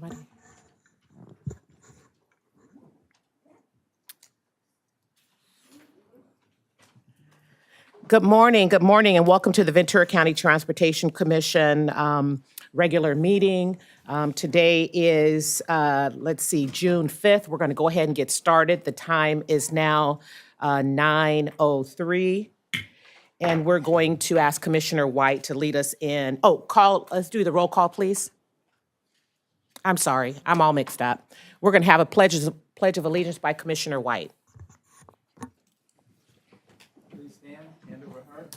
somebody? Good morning, and welcome to the Ventura County Transportation Commission regular meeting. Today is, June 5th. We're going to go ahead and get started. The time is now 9:03. And we're going to ask Commissioner White to lead us in, let's do the roll call, please. I'm sorry, I'm all mixed up. We're going to have a Pledge of Allegiance by Commissioner White. Please stand, hand over heart.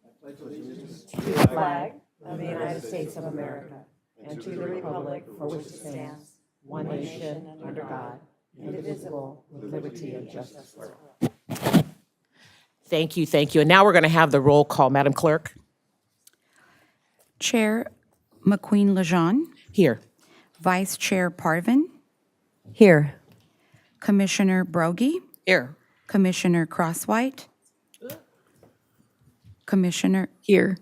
I pledge allegiance To the flag of the United States of America and to the republic for which it stands, one nation, under God, indivisible, with liberty and justice for all. Thank you. And now we're going to have the roll call, Madam Clerk. Chair McQueen Lejeune, Here. Vice Chair Parvin, Here. Commissioner Brogy, Here. Commissioner Crosswhite, Commissioner Here.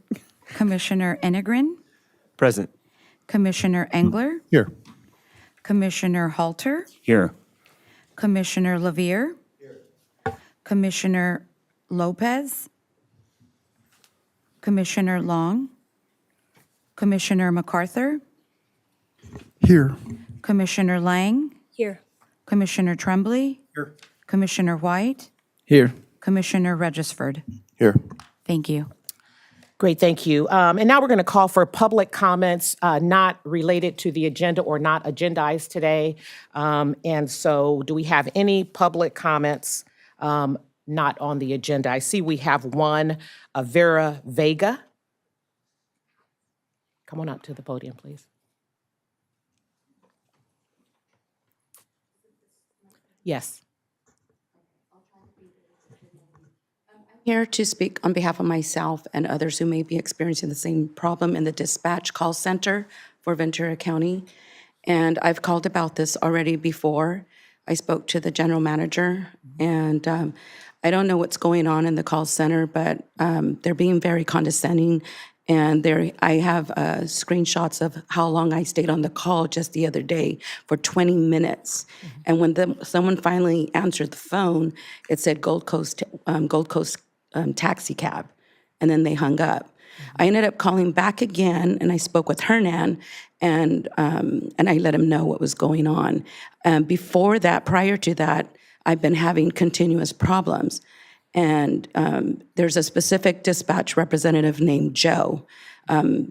Commissioner Enegren, Present. Commissioner Engler, Here. Commissioner Halter, Here. Commissioner Lavier, Commissioner Lopez, Commissioner Long, Commissioner MacArthur, Here. Commissioner Lang, Here. Commissioner Tremblay, Here. Commissioner White, Here. Commissioner Regisford. Here. Thank you. Great, thank you. And now we're going to call for public comments not related to the agenda or not agendized today. And so do we have any public comments not on the agenda? I see we have one, Vera Vega. Come on up to the podium, please. Yes. Here to speak on behalf of myself and others who may be experiencing the same problem in the dispatch call center for Ventura County. And I've called about this already before. I spoke to the general manager, and I don't know what's going on in the call center, but they're being very condescending. And I have screenshots of how long I stayed on the call just the other day for 20 minutes. And when someone finally answered the phone, it said Gold Coast taxi cab, and then they hung up. I ended up calling back again, and I spoke with Hernan, and I let him know what was going on. Before that, prior to that, I've been having continuous problems. And there's a specific dispatch representative named Joe.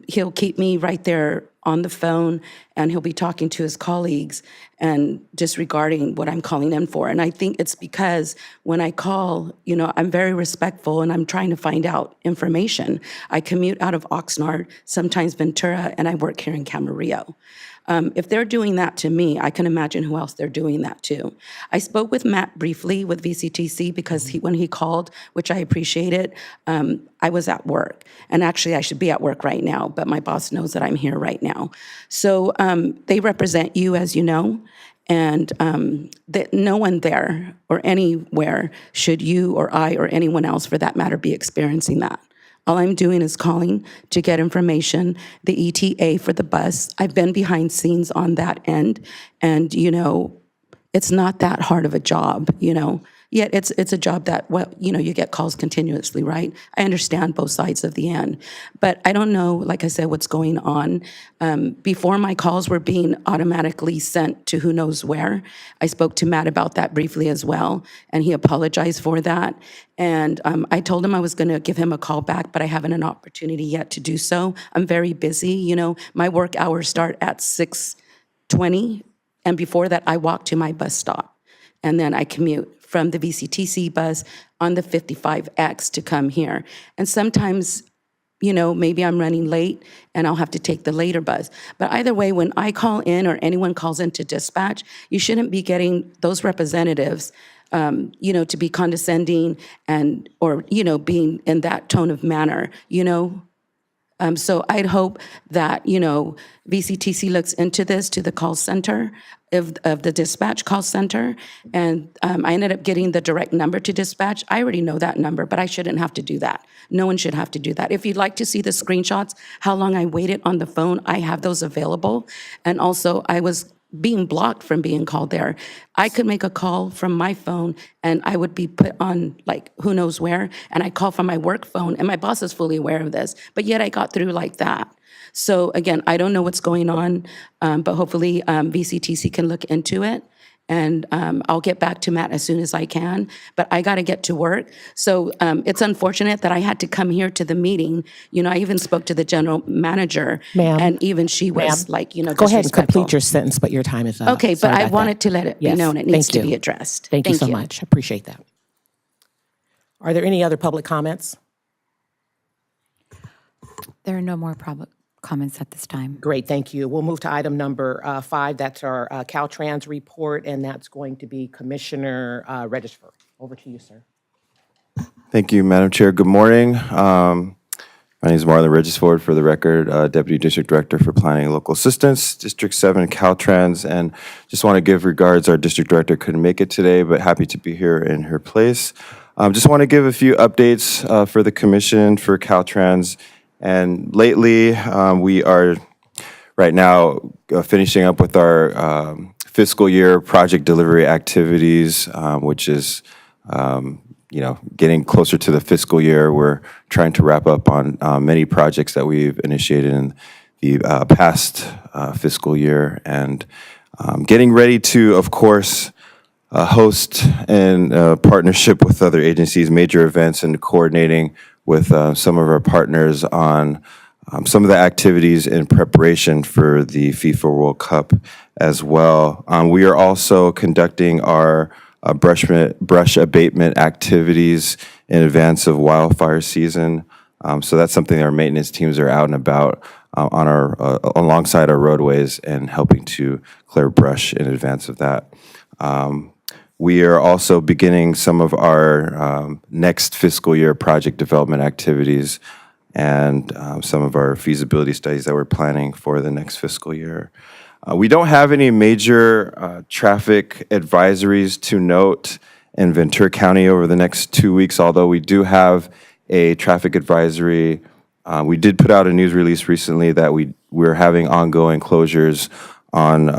He'll keep me right there on the phone, and he'll be talking to his colleagues and disregarding what I'm calling in for. And I think it's because when I call, I'm very respectful and I'm trying to find out information. I commute out of Oxnard, sometimes Ventura, and I work here in Camarillo. If they're doing that to me, I can imagine who else they're doing that to. I spoke with Matt briefly with VCTC because when he called, which I appreciated, I was at work. And actually, I should be at work right now, but my boss knows that I'm here right now. So they represent you, as you know, and that no one there or anywhere should you or I or anyone else, for that matter, be experiencing that. All I'm doing is calling to get information, the ETA for the bus. I've been behind scenes on that end, and, it's not that hard of a job, Yet it's a job that, you get calls continuously, right? I understand both sides of the end. But I don't know, like I said, what's going on. Before, my calls were being automatically sent to who knows where. I spoke to Matt about that briefly as well, and he apologized for that. And I told him I was going to give him a call back, but I haven't an opportunity yet to do so. I'm very busy. My work hours start at 6:20, and before that, I walk to my bus stop. And then I commute from the VCTC bus on the 55X to come here. And sometimes, maybe I'm running late and I'll have to take the later bus. But either way, when I call in or anyone calls into dispatch, you shouldn't be getting those representatives, to be condescending or being in that tone of manner, So I'd hope that, VCTC looks into this to the call center of the dispatch call center. And I ended up getting the direct number to dispatch. I already know that number, but I shouldn't have to do that. No one should have to do that. If you'd like to see the screenshots, how long I waited on the phone, I have those available. And also, I was being blocked from being called there. I could make a call from my phone and I would be put on like who knows where, and I call from my work phone, and my boss is fully aware of this, but yet I got through like that. So again, I don't know what's going on, but hopefully VCTC can look into it. And I'll get back to Matt as soon as I can, but I got to get to work. So it's unfortunate that I had to come here to the meeting. I even spoke to the general manager. Ma'am. And even she was Ma'am. like, Go ahead and disrespectful. complete your sentence, but your time is up. Okay, but Sorry I about wanted that. to let it be Yes, known it needs thank to you. be addressed. Thank you so much. I appreciate that. Are there any other public comments? There are no more comments at this time. Great, thank you. We'll move to item number 5. That's our Caltrans report, and that's going to be Commissioner Regisford. Over to you, sir. Thank you, Madam Chair. Good morning. My name is Marlon Regisford, for the record, Deputy District Director for Planning and Local Assistance, District 7 Caltrans, and just want to give regards. Our District Director couldn't make it today, but happy to be here in her place. Just want to give a few updates for the Commission for Caltrans. And lately, we are right now finishing up with our fiscal year project delivery activities, which is getting closer to the fiscal year. We're trying to wrap up on many projects that we've initiated in the past fiscal year, and getting ready to, of course, host in partnership with other agencies, major events, and coordinating with some of our partners on some of the activities in preparation for the FIFA World Cup as well. We are also conducting our brush abatement activities in advance of wildfire season. So that's something our maintenance teams are out and about on alongside our roadways and helping to clear brush in advance of that. We are also beginning some of our next fiscal year project development activities and some of our feasibility studies that we're planning for the next fiscal year. We don't have any major traffic advisories to note in Ventura County over the next 2 weeks, although we do have a traffic advisory. We did put out a news release recently that we're having ongoing closures on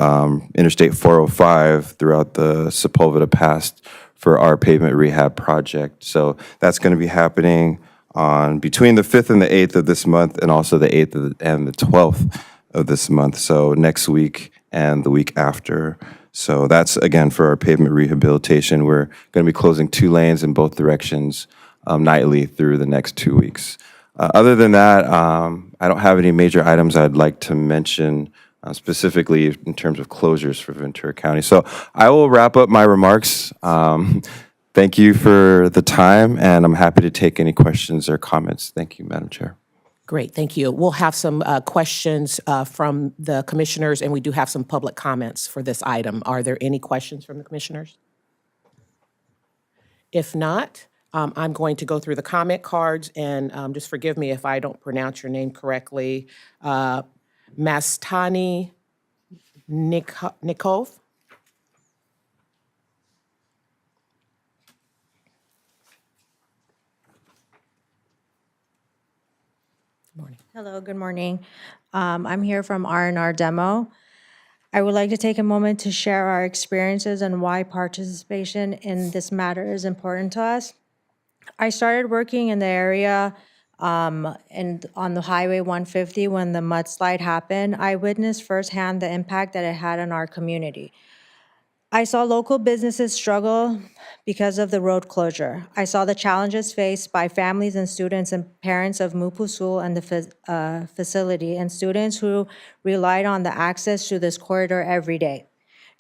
Interstate 405 throughout the Sepulveda Pass for our pavement rehab project. So that's going to be happening on between the 5th and the 8th of this month, and also the 8th and the 12th of this month. So next week and the week after. So that's, again, for our pavement rehabilitation. We're going to be closing 2 lanes in both directions nightly through the next 2 weeks. Other than that, I don't have any major items I'd like to mention specifically in terms of closures for Ventura County. So I will wrap up my remarks. Thank you for the time, and I'm happy to take any questions or comments. Thank you, Madam Chair. Great, thank you. We'll have some questions from the commissioners, and we do have some public comments for this item. Are there any questions from the commissioners? If not, I'm going to go through the comment cards, and just forgive me if I don't pronounce your name correctly. Mastani Nikov. Hello, good morning. I'm here from R&R Demo. I would like to take a moment to share our experiences and why participation in this matter is important to us. I started working in the area and on the Highway 150 when the mudslide happened. I witnessed firsthand the impact that it had on our community. I saw local businesses struggle because of the road closure. I saw the challenges faced by families and students and parents of Mupusul and the facility, and students who relied on the access to this corridor every day.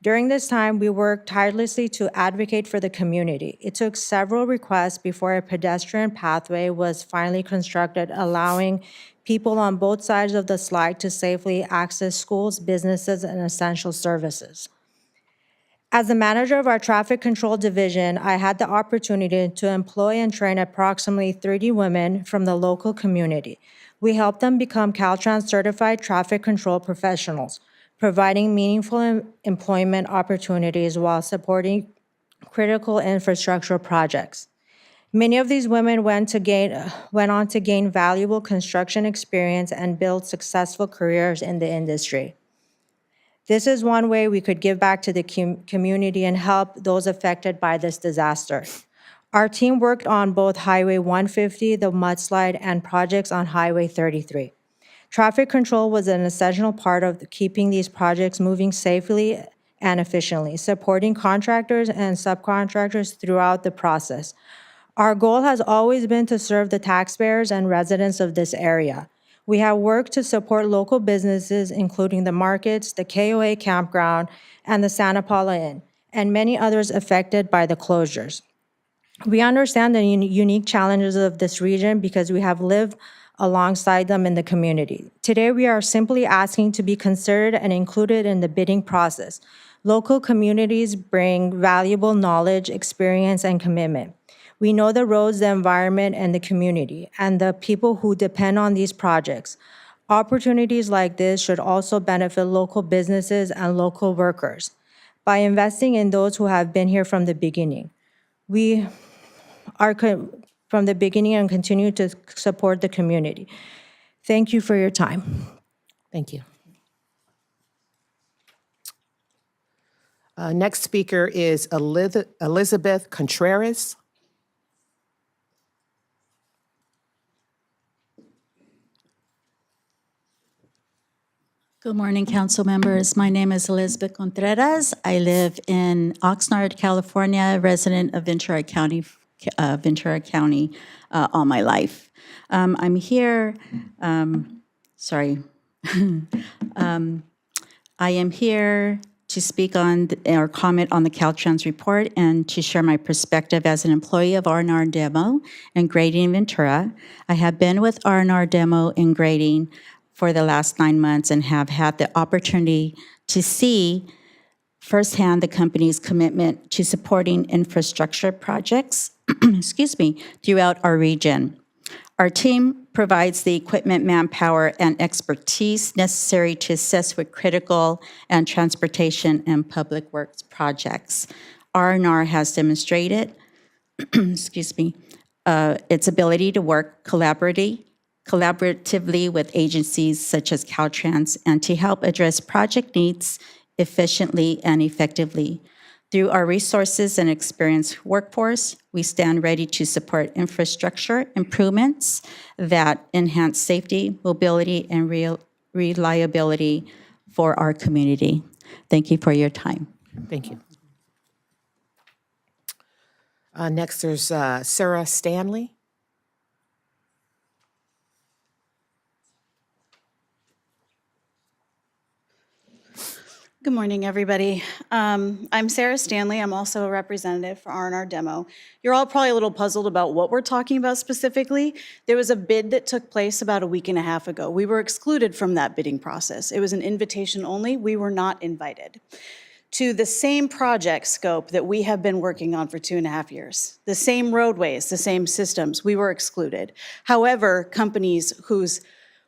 During this time, we worked tirelessly to advocate for the community. It took several requests before a pedestrian pathway was finally constructed, allowing people on both sides of the slide to safely access schools, businesses, and essential services. As the manager of our traffic control division, I had the opportunity to employ and train approximately 30 women from the local community. We help them become Caltrans certified traffic control professionals, providing meaningful employment opportunities while supporting critical infrastructure projects. Many of these women went on to gain valuable construction experience and build successful careers in the industry. This is one way we could give back to the community and help those affected by this disaster. Our team worked on both Highway 150, the mudslide, and projects on Highway 33. Traffic control was an essential part of keeping these projects moving safely and efficiently, supporting contractors and subcontractors throughout the process. Our goal has always been to serve the taxpayers and residents of this area. We have worked to support local businesses, including the markets, the KOA campground, and the Santa Paula Inn, and many others affected by the closures. We understand the unique challenges of this region because we have lived alongside them in the community. Today, we are simply asking to be considered and included in the bidding process. Local communities bring valuable knowledge, experience, and commitment. We know the roads, the environment, and the community, and the people who depend on these projects. Opportunities like this should also benefit local businesses and local workers by investing in those who have been here from the beginning. We are from the beginning and continue to support the community. Thank you for your time. Thank you. Next speaker is Elizabeth Contreras. Good morning, council members. My name is Elizabeth Contreras. I live in Oxnard, California, resident of Ventura County all my life. I'm here, I am here to speak on or comment on the Caltrans report and to share my perspective as an employee of R&R Demo and Grading in Ventura. I have been with R&R Demo and Grading for the last 9 months and have had the opportunity to see firsthand the company's commitment to supporting infrastructure projects throughout our region. Our team provides the equipment, manpower, and expertise necessary to assist with critical and transportation and public works projects. R&R has demonstrated its ability to work collaboratively with agencies such as Caltrans and to help address project needs efficiently and effectively. Through our resources and experienced workforce, we stand ready to support infrastructure improvements that enhance safety, mobility, and reliability for our community. Thank you for your time. Thank you. Next, there's Sarah Stanley. Good morning, everybody. I'm Sarah Stanley. I'm also a representative for R&R Demo. You're all probably a little puzzled about what we're talking about specifically. There was a bid that took place about a week and a half ago. We were excluded from that bidding process. It was an invitation only. We were not invited to the same project scope that we have been working on for 2.5 years. The same roadways, the same systems, we were excluded. However, companies whose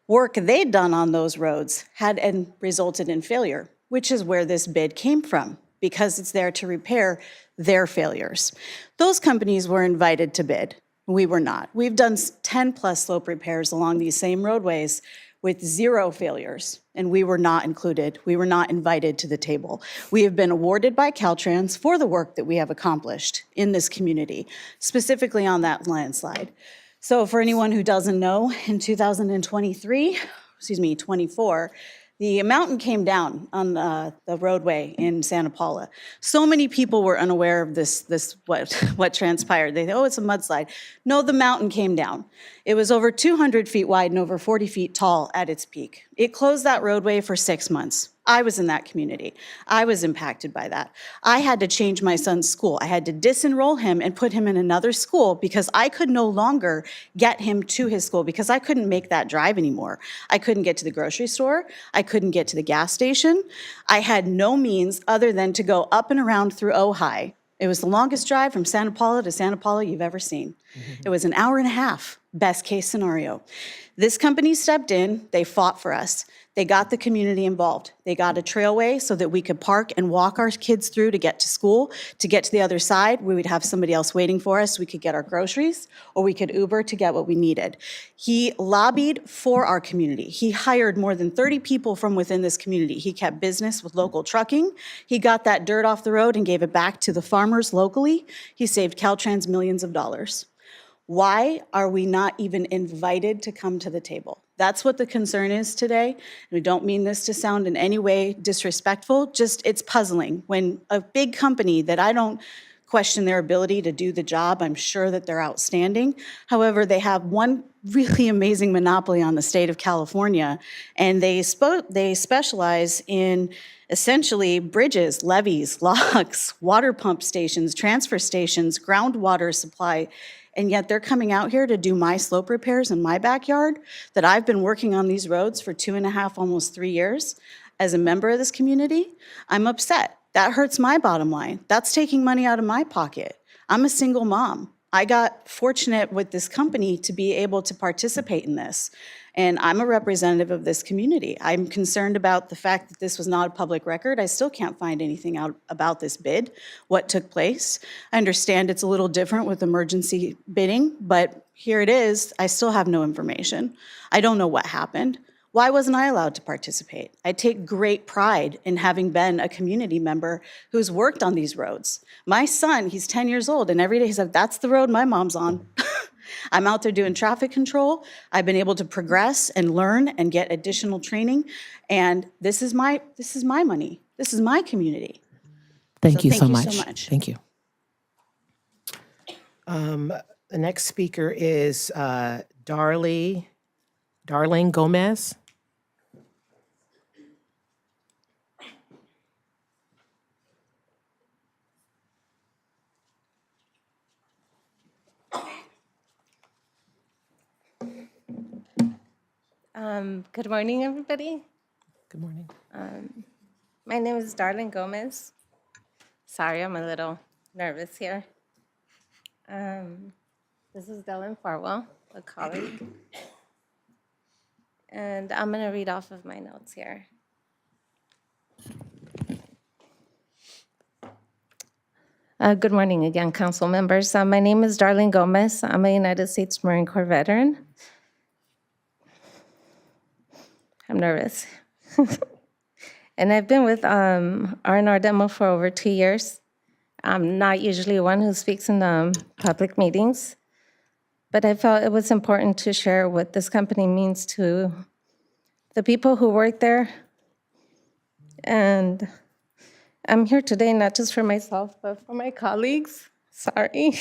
work they'd done on those roads had resulted in failure, which is where this bid came from, because it's there to repair their failures. Those companies were invited to bid. We were not. We've done 10+ slope repairs along these same roadways with 0 failures, and we were not included. We were not invited to the table. We have been awarded by Caltrans for the work that we have accomplished in this community, specifically on that landslide. So for anyone who doesn't know, in 24, the mountain came down on the roadway in Santa Paula. So many people were unaware of what transpired. They thought, oh, it's a mudslide. No, the mountain came down. It was over 200 feet wide and over 40 feet tall at its peak. It closed that roadway for 6 months. I was in that community. I was impacted by that. I had to change my son's school. I had to disenroll him and put him in another school because I could no longer get him to his school because I couldn't make that drive anymore. I couldn't get to the grocery store. I couldn't get to the gas station. I had no means other than to go up and around through Ojai. It was the longest drive from Santa Paula to Santa Paula you've ever seen. It was an hour and a half Best case scenario. This company stepped in, they fought for us. They got the community involved. They got a trailway so that we could park and walk our kids through to get to school. To get to the other side, we would have somebody else waiting for us. We could get our groceries, or we could Uber to get what we needed. He lobbied for our community. He hired more than 30 people from within this community. He kept business with local trucking. He got that dirt off the road and gave it back to the farmers locally. He saved Caltrans millions of dollars. Why are we not even invited to come to the table? That's what the concern is today. We don't mean this to sound in any way disrespectful, just it's puzzling. When a big company that I don't question their ability to do the job, I'm sure that they're outstanding. However, they have one really amazing monopoly on the state of California, and they specialize in essentially bridges, levees, locks, water pump stations, transfer stations, groundwater supply. And yet they're coming out here to do my slope repairs in my backyard that I've been working on these roads for 2.5, almost 3 years. As a member of this community, I'm upset. That hurts my bottom line. That's taking money out of my pocket. I'm a single mom. I got fortunate with this company to be able to participate in this. And I'm a representative of this community. I'm concerned about the fact that this was not a public record. I still can't find anything out about this bid, what took place. I understand it's a little different with emergency bidding, but here it is. I still have no information. I don't know what happened. Why wasn't I allowed to participate? I take great pride in having been a community member who's worked on these roads. My son, he's 10 years old, and every day he's like, that's the road my mom's on. I'm out there doing traffic control. I've been able to progress and learn and get additional training. And this is my money. This is my community. Thank you so thank you much. so much. Thank you. The next speaker is Darlene Gomez. Good morning, everybody. Good morning. My name is Darlene Gomez. Sorry, I'm a little nervous here. This is Dylan Farwell, a colleague. And I'm going to read off of my notes here. Good morning again, council members. My name is Darlene Gomez. I'm a United States Marine Corps veteran. I'm nervous. And I've been with R&R Demo for over 2 years. I'm not usually one who speaks in public meetings, but I felt it was important to share what this company means to the people who work there. And I'm here today not just for myself, but for my colleagues, sorry,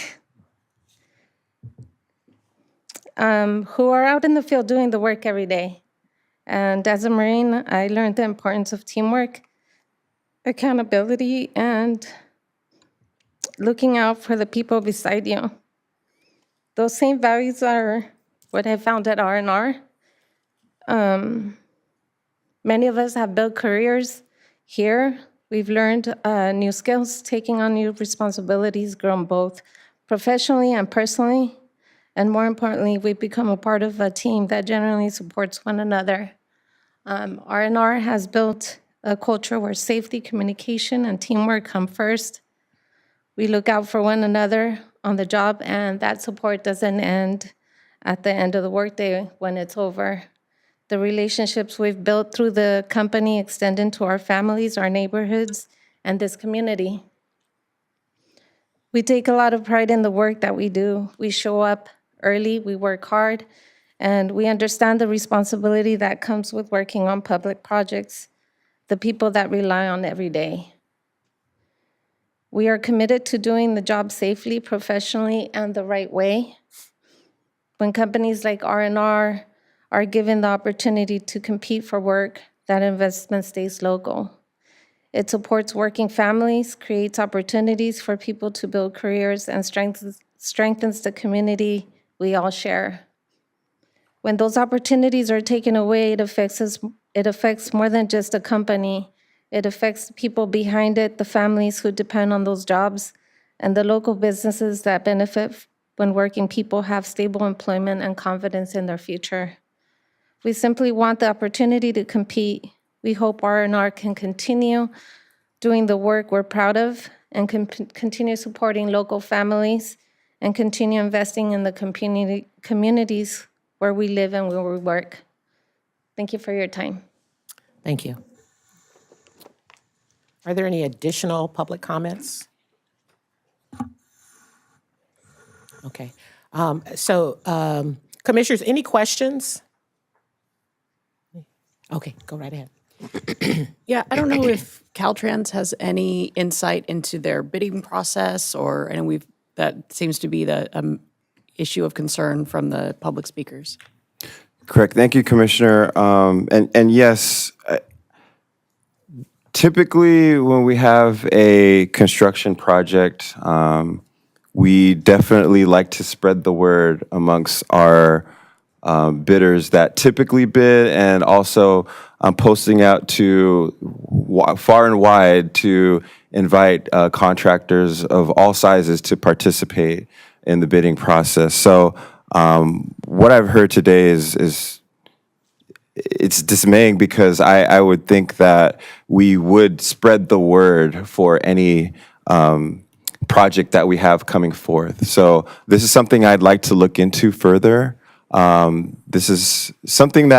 who are out in the field doing the work every day. And as a Marine, I learned the importance of teamwork, accountability, and looking out for the people beside you. Those same values are what I found at R&R. Many of us have built careers here. We've learned new skills, taking on new responsibilities, grown both professionally and personally. And more importantly, we've become a part of a team that generally supports one another. R&R has built a culture where safety, communication, and teamwork come first. We look out for one another on the job, and that support doesn't end at the end of the workday when it's over. The relationships we've built through the company extend into our families, our neighborhoods, and this community. We take a lot of pride in the work that we do. We show up early, we work hard, and we understand the responsibility that comes with working on public projects, the people that rely on every day. We are committed to doing the job safely, professionally, and the right way. When companies like R&R are given the opportunity to compete for work, that investment stays local. It supports working families, creates opportunities for people to build careers, and strengthens the community we all share. When those opportunities are taken away, it affects more than just a company. It affects the people behind it, the families who depend on those jobs, and the local businesses that benefit when working people have stable employment and confidence in their future. We simply want the opportunity to compete. We hope R&R can continue doing the work we're proud of and continue supporting local families and continue investing in the communities where we live and where we work. Thank you for your time. Thank you. Are there any additional public comments? Okay. Commissioners, any questions? Okay, go right ahead. Yeah, I don't know if Caltrans has any insight into their bidding process, and that seems to be the issue of concern from the public speakers. Correct. Thank you, Commissioner. And yes, typically when we have a construction project, we definitely like to spread the word amongst our bidders that typically bid, and also posting out to far and wide to invite contractors of all sizes to participate in the bidding process. So what I've heard today is it's dismaying, because I would think that we would spread the word for any project that we have coming forth. So this is something I'd like to look into further. This is something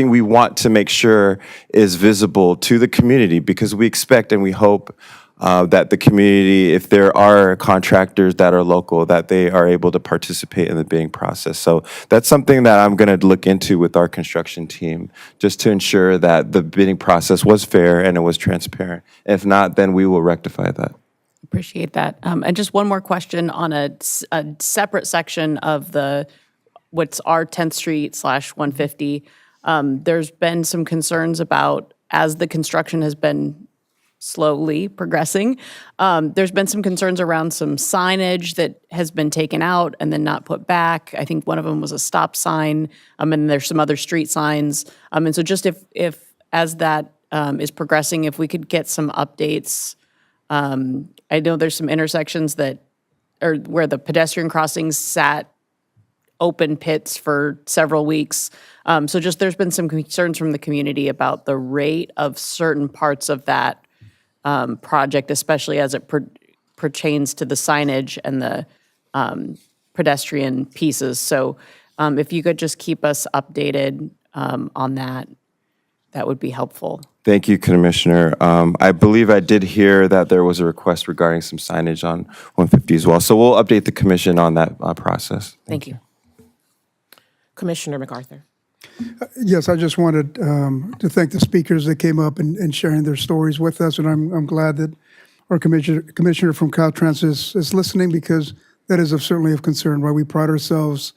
we want to make sure is visible to the community, because we expect and we hope that the community, if there are contractors that are local, that they are able to participate in the bidding process. So that's something that I'm going to look into with our construction team, just to ensure that the bidding process was fair and it was transparent. If not, then we will rectify that. Appreciate that. And just one more question on a separate section of what's our 10th Street /150. There's been some concerns about, as the construction has been slowly progressing, there's been some concerns around some signage that has been taken out and then not put back. I think one of them was a stop sign, and there's some other street signs. And so just if as that is progressing, if we could get some updates. I know there's some intersections where the pedestrian crossings sat open pits for several weeks. So just there's been some concerns from the community about the rate of certain parts of that project, especially as it pertains to the signage and the pedestrian pieces. So if you could just keep us updated on that, that would be helpful. Thank you, Commissioner. I believe I did hear that there was a request regarding some signage on 150 as well. So we'll update the commission on that process. Thank you. Commissioner MacArthur. Yes, I just wanted to thank the speakers that came up and sharing their stories with us, and I'm glad that our commissioner from Caltrans is listening, because that is certainly of concern. Right, we pride ourselves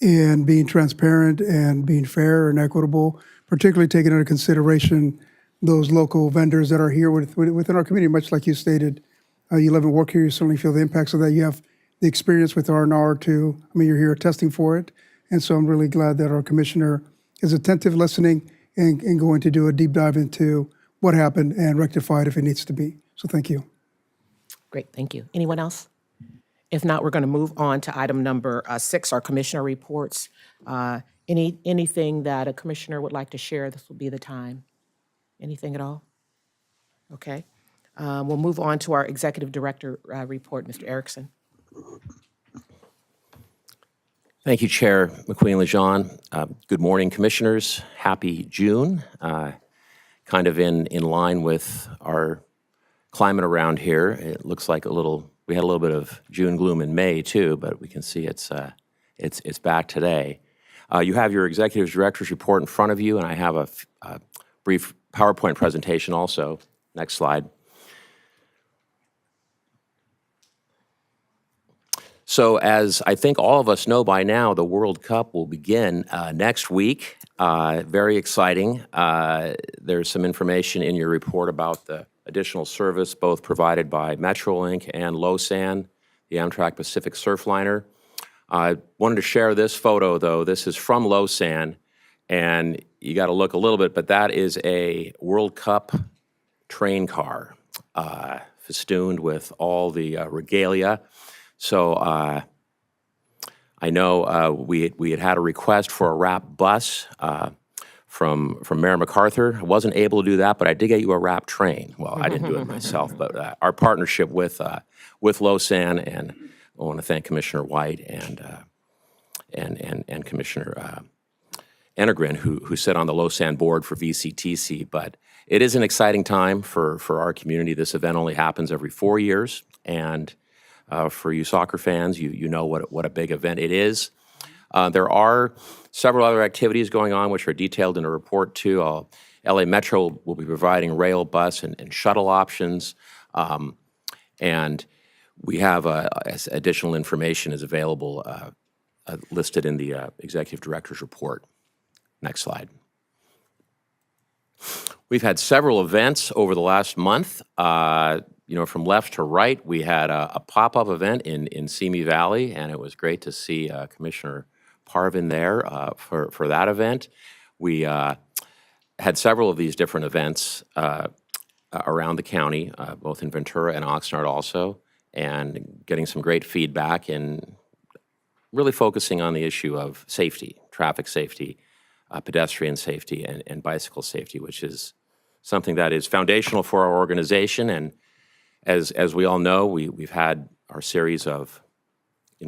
in being transparent and being fair and equitable, particularly taking into consideration those local vendors that are here within our community. Much like you stated, you live and work here, you certainly feel the impacts of that. You have the experience with R&R too. I mean, you're here attesting for it. And so I'm really glad that our commissioner is attentive, listening, and going to do a deep dive into what happened and rectify it if it needs to be. So thank you. Great, thank you. Anyone else? If not, we're going to move on to item number 6, our commissioner reports. Anything that a commissioner would like to share, this will be the time. Anything at all? Okay. We'll move on to our executive director report, Mr. Erickson. Thank you, Chair McQueen-Lejean. Good morning, Commissioners. Happy June. Kind of in line with our climate around here. It looks like we had a little bit of June gloom in May too, but we can see it's back today. You have your executive director's report in front of you, and I have a brief PowerPoint presentation also. Next slide. So as I think all of us know by now, the World Cup will begin next week. Very exciting. There's some information in your report about the additional service both provided by Metrolink and Losan, the Amtrak Pacific Surfliner. I wanted to share this photo, though. This is from Losan, and you got to look a little bit, but that is a World Cup train car festooned with all the regalia. So I know we had a request for a wrap bus from Mayor MacArthur. I wasn't able to do that, but I did get you a wrap train. Well, I didn't do it myself, but our partnership with Losan, and I want to thank Commissioner White and Commissioner Enegren, who sit on the Losan board for VCTC. But it is an exciting time for our community. This event only happens every 4 years, and for you soccer fans, you know what a big event it is. There are several other activities going on, which are detailed in a report too. LA Metro will be providing rail, bus, and shuttle options, and we have additional information is available listed in the Executive Director's report. Next slide. We've had several events over the last month. From left to right, we had a pop-up event in Simi Valley, and it was great to see Commissioner Parvin there for that event. We had several of these different events around the county, both in Ventura and Oxnard also, and getting some great feedback and really focusing on the issue of safety, traffic safety, pedestrian safety, and bicycle safety, which is something that is foundational for our organization. And as we all know, we've had our series of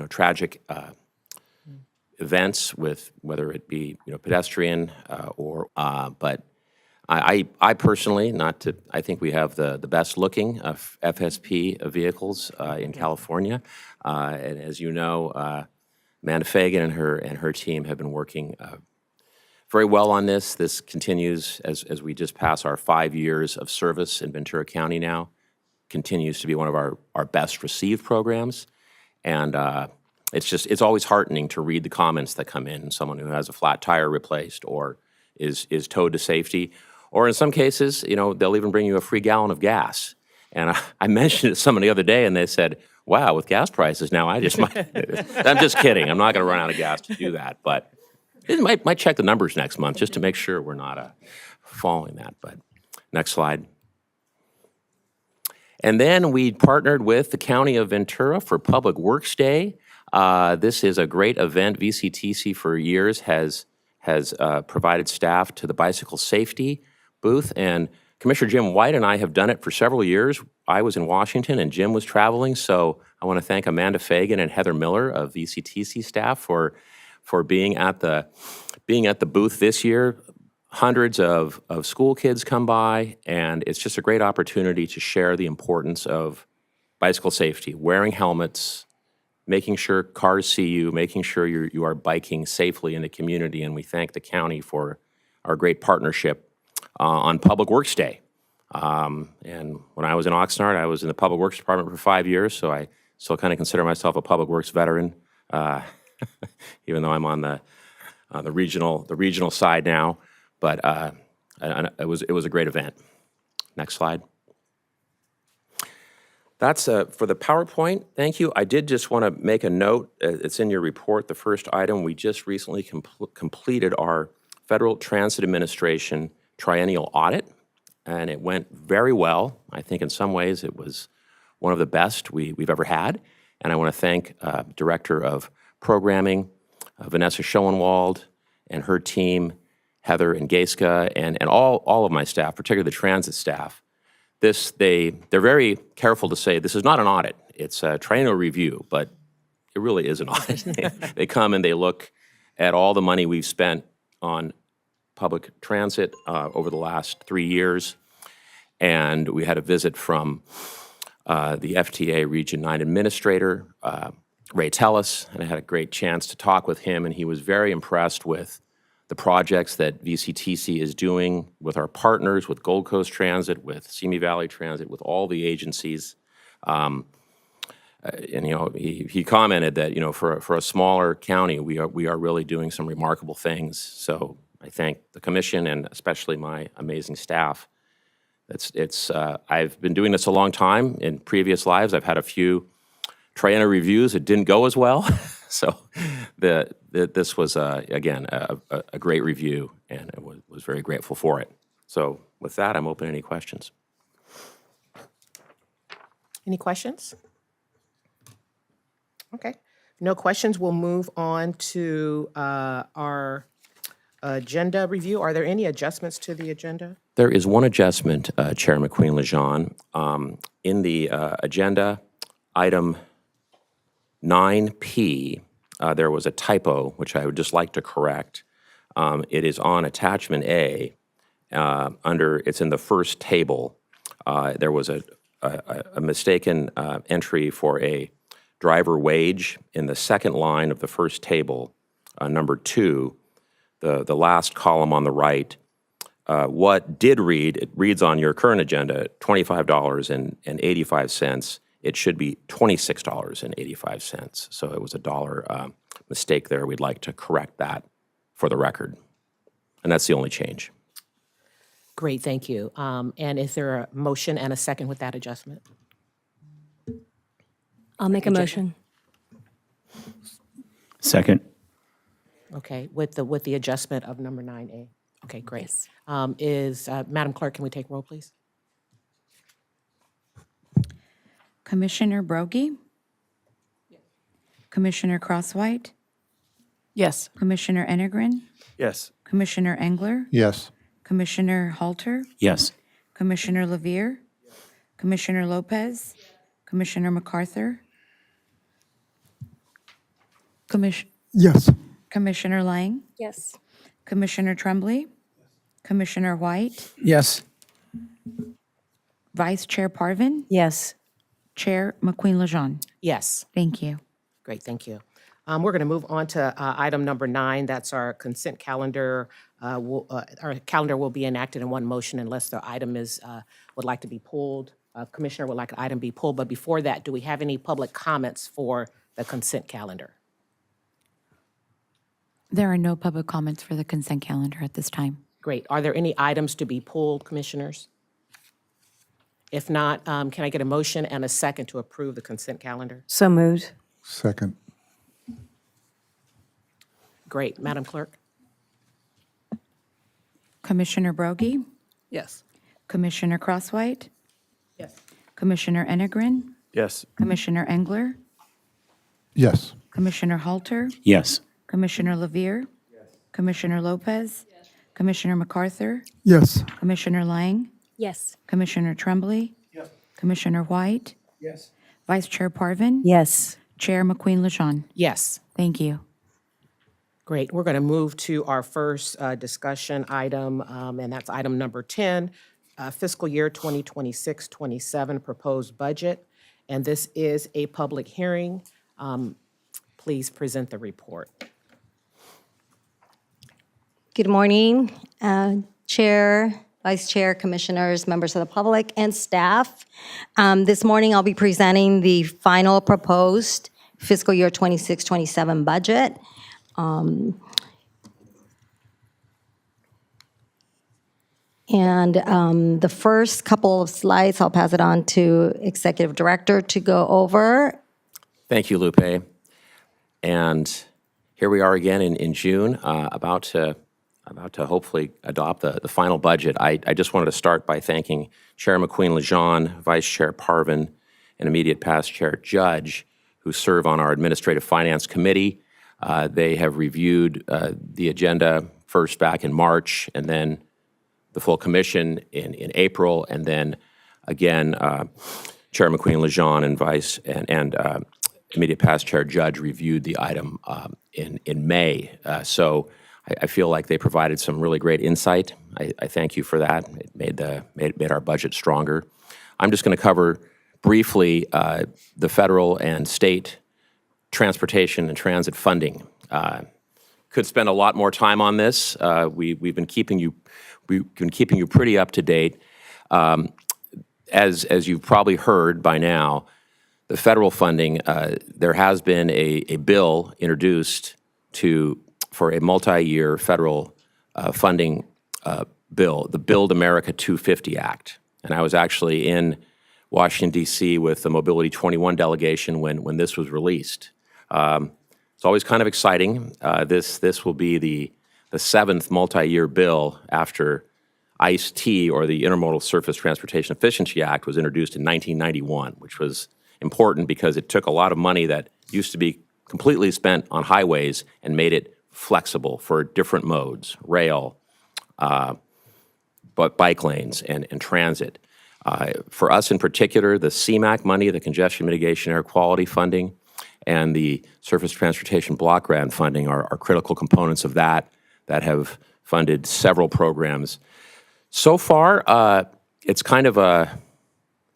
tragic events with whether it be pedestrian but I personally, I think we have the best looking of FSP vehicles in California, and as you know, Amanda Fagan and her team have been working very well on this. This continues as we just pass our 5 years of service in Ventura County now. Continues to be one of our best received programs, and it's always heartening to read the comments that come in. Someone who has a flat tire replaced or is towed to safety, or in some cases, they'll even bring you a free gallon of gas. And I mentioned it to someone the other day, and they said, "Wow, with gas prices now, I just might." I'm just kidding. I'm not going to run out of gas to do that, but it might check the numbers next month just to make sure we're not following that. But next slide. And then we partnered with the County of Ventura for Public Works Day. This is a great event. VCTC for years has provided staff to the bicycle safety booth, and Commissioner Jim White and I have done it for several years. I was in Washington and Jim was traveling, so I want to thank Amanda Fagan and Heather Miller of VCTC staff for being at the booth this year. Hundreds of school kids come by, and it's just a great opportunity to share the importance of bicycle safety, wearing helmets, making sure cars see you, making sure you are biking safely in the community. And we thank the county for our great partnership on Public Works Day. And when I was in Oxnard, I was in the Public Works Department for 5 years, so I still kind of consider myself a Public Works veteran, even though I'm on the regional side now. But it was a great event. Next slide. That's for the PowerPoint. Thank you. I did just want to make a note. It's in your report, the first item. We just recently completed our Federal Transit Administration triennial audit, and it went very well. I think in some ways it was one of the best we've ever had. And I want to thank Director of Programming, Vanessa Schoenwald, and her team, Heather and Gaiska, and all of my staff, particularly the transit staff. They're very careful to say this is not an audit. It's a triennial review, but it really is an audit. They come and they look at all the money we've spent on public transit over the last 3 years. And we had a visit from the FTA Region 9 Administrator, Ray Tellis, and I had a great chance to talk with him, and he was very impressed with the projects that VCTC is doing with our partners, with Gold Coast Transit, with Simi Valley Transit, with all the agencies. And he commented that for a smaller county, we are really doing some remarkable things. So I thank the commission and especially my amazing staff. I've been doing this a long time. In previous lives, I've had a few triennial reviews that didn't go as well. So this was, again, a great review, and I was very grateful for it. So with that, I'm open to any questions. Any questions? Okay. No questions. We'll move on to our agenda review. Are there any adjustments to the agenda? There is one adjustment, Chair McQueen-Lejeune. In the agenda, item 9P, there was a typo, which I would just like to correct. It is on attachment A. It's in the first table. There was a mistaken entry for a driver wage in the second line of the first table, number 2, the last column on the right. What did read, it reads on your current agenda, $25.85. It should be $26.85. So it was a dollar mistake there. We'd like to correct that for the record. And that's the only change. Great, thank you. And is there a motion and a second with that adjustment? I'll make a motion. Second. Okay, with the adjustment of number 9A. Okay, great. Madam Clerk, can we take roll, please? Commissioner Broggie? Commissioner Crosswhite? Yes. Commissioner Enegren? Yes. Commissioner Engler? Yes. Commissioner Halter? Yes. Commissioner Levere? Commissioner Lopez? Commissioner MacArthur? Yes. Commissioner Lang? Yes. Commissioner Tremblay? Commissioner White? Yes. Vice Chair Parvin? Yes. Chair McQueen-Lejeune? Yes. Thank you. Great, thank you. We're going to move on to item number 9. That's our consent calendar. Our calendar will be enacted in one motion unless the item would like to be pulled. Commissioner would like an item be pulled. But before that, do we have any public comments for the consent calendar? There are no public comments for the consent calendar at this time. Great. Are there any items to be pulled, commissioners? If not, can I get a motion and a second to approve the consent calendar? So moved. Second. Great. Madam Clerk? Commissioner Broggie? Yes. Commissioner Crosswhite? Yes. Commissioner Enegren? Yes. Commissioner Engler? Yes. Commissioner Halter? Yes. Commissioner Levere? Commissioner Lopez? Commissioner MacArthur? Yes. Commissioner Lang? Yes. Commissioner Tremblay? Commissioner White? Yes. Vice Chair Parvin? Yes. Chair McQueen-Lejeune? Yes. Thank you. Great. We're going to move to our first discussion item, and that's item number 10, fiscal year 2026-27 proposed budget. And this is a public hearing. Please present the report. Good morning, Chair, Vice Chair, Commissioners, members of the public, and staff. This morning, I'll be presenting the final proposed fiscal year 26-27 budget. The first couple of slides, I'll pass it on to Executive Director to go over. Thank you, Lupe. And here we are again in June, about to hopefully adopt the final budget. I just wanted to start by thanking Chair McQueen-Lejeune, Vice Chair Parvin, and immediate past Chair Judge, who serve on our Administrative Finance Committee. They have reviewed the agenda first back in March, and then the full commission in April, and then again, Chair McQueen-Lejeune and Vice and immediate past Chair Judge reviewed the item in May. So I feel like they provided some really great insight. I thank you for that. It made our budget stronger. I'm just going to cover briefly the federal and state transportation and transit funding. Could spend a lot more time on this. We've been keeping you pretty up to date. As you've probably heard by now, the federal funding, there has been a bill introduced for a multi-year federal funding bill, the Build America 250 Act. And I was actually in Washington, D.C. with the Mobility 21 delegation when this was released. It's always kind of exciting. This will be the seventh multi-year bill after ICE-T, or the Intermodal Surface Transportation Efficiency Act, was introduced in 1991, which was important because it took a lot of money that used to be completely spent on highways and made it flexible for different modes, rail, but bike lanes and transit. For us in particular, the CMAQ money, the Congestion Mitigation Air Quality funding, and the Surface Transportation Block Grant funding are critical components of that have funded several programs. So far, it's kind of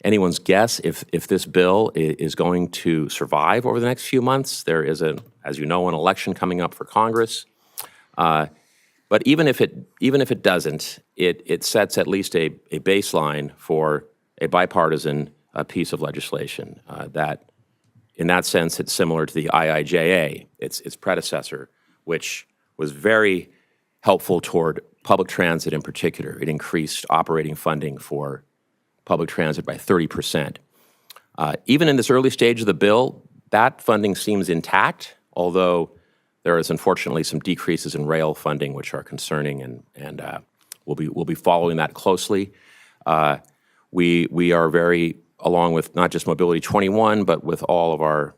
anyone's guess if this bill is going to survive over the next few months. There is, as you know, an election coming up for Congress. But even if it doesn't, it sets at least a baseline for a bipartisan piece of legislation that, in that sense, it's similar to the IIJA, its predecessor, which was very helpful toward public transit in particular. It increased operating funding for public transit by 30%. Even in this early stage of the bill, that funding seems intact, although there is unfortunately some decreases in rail funding which are concerning, and we'll be following that closely. We are very, along with not just Mobility 21, but with all of our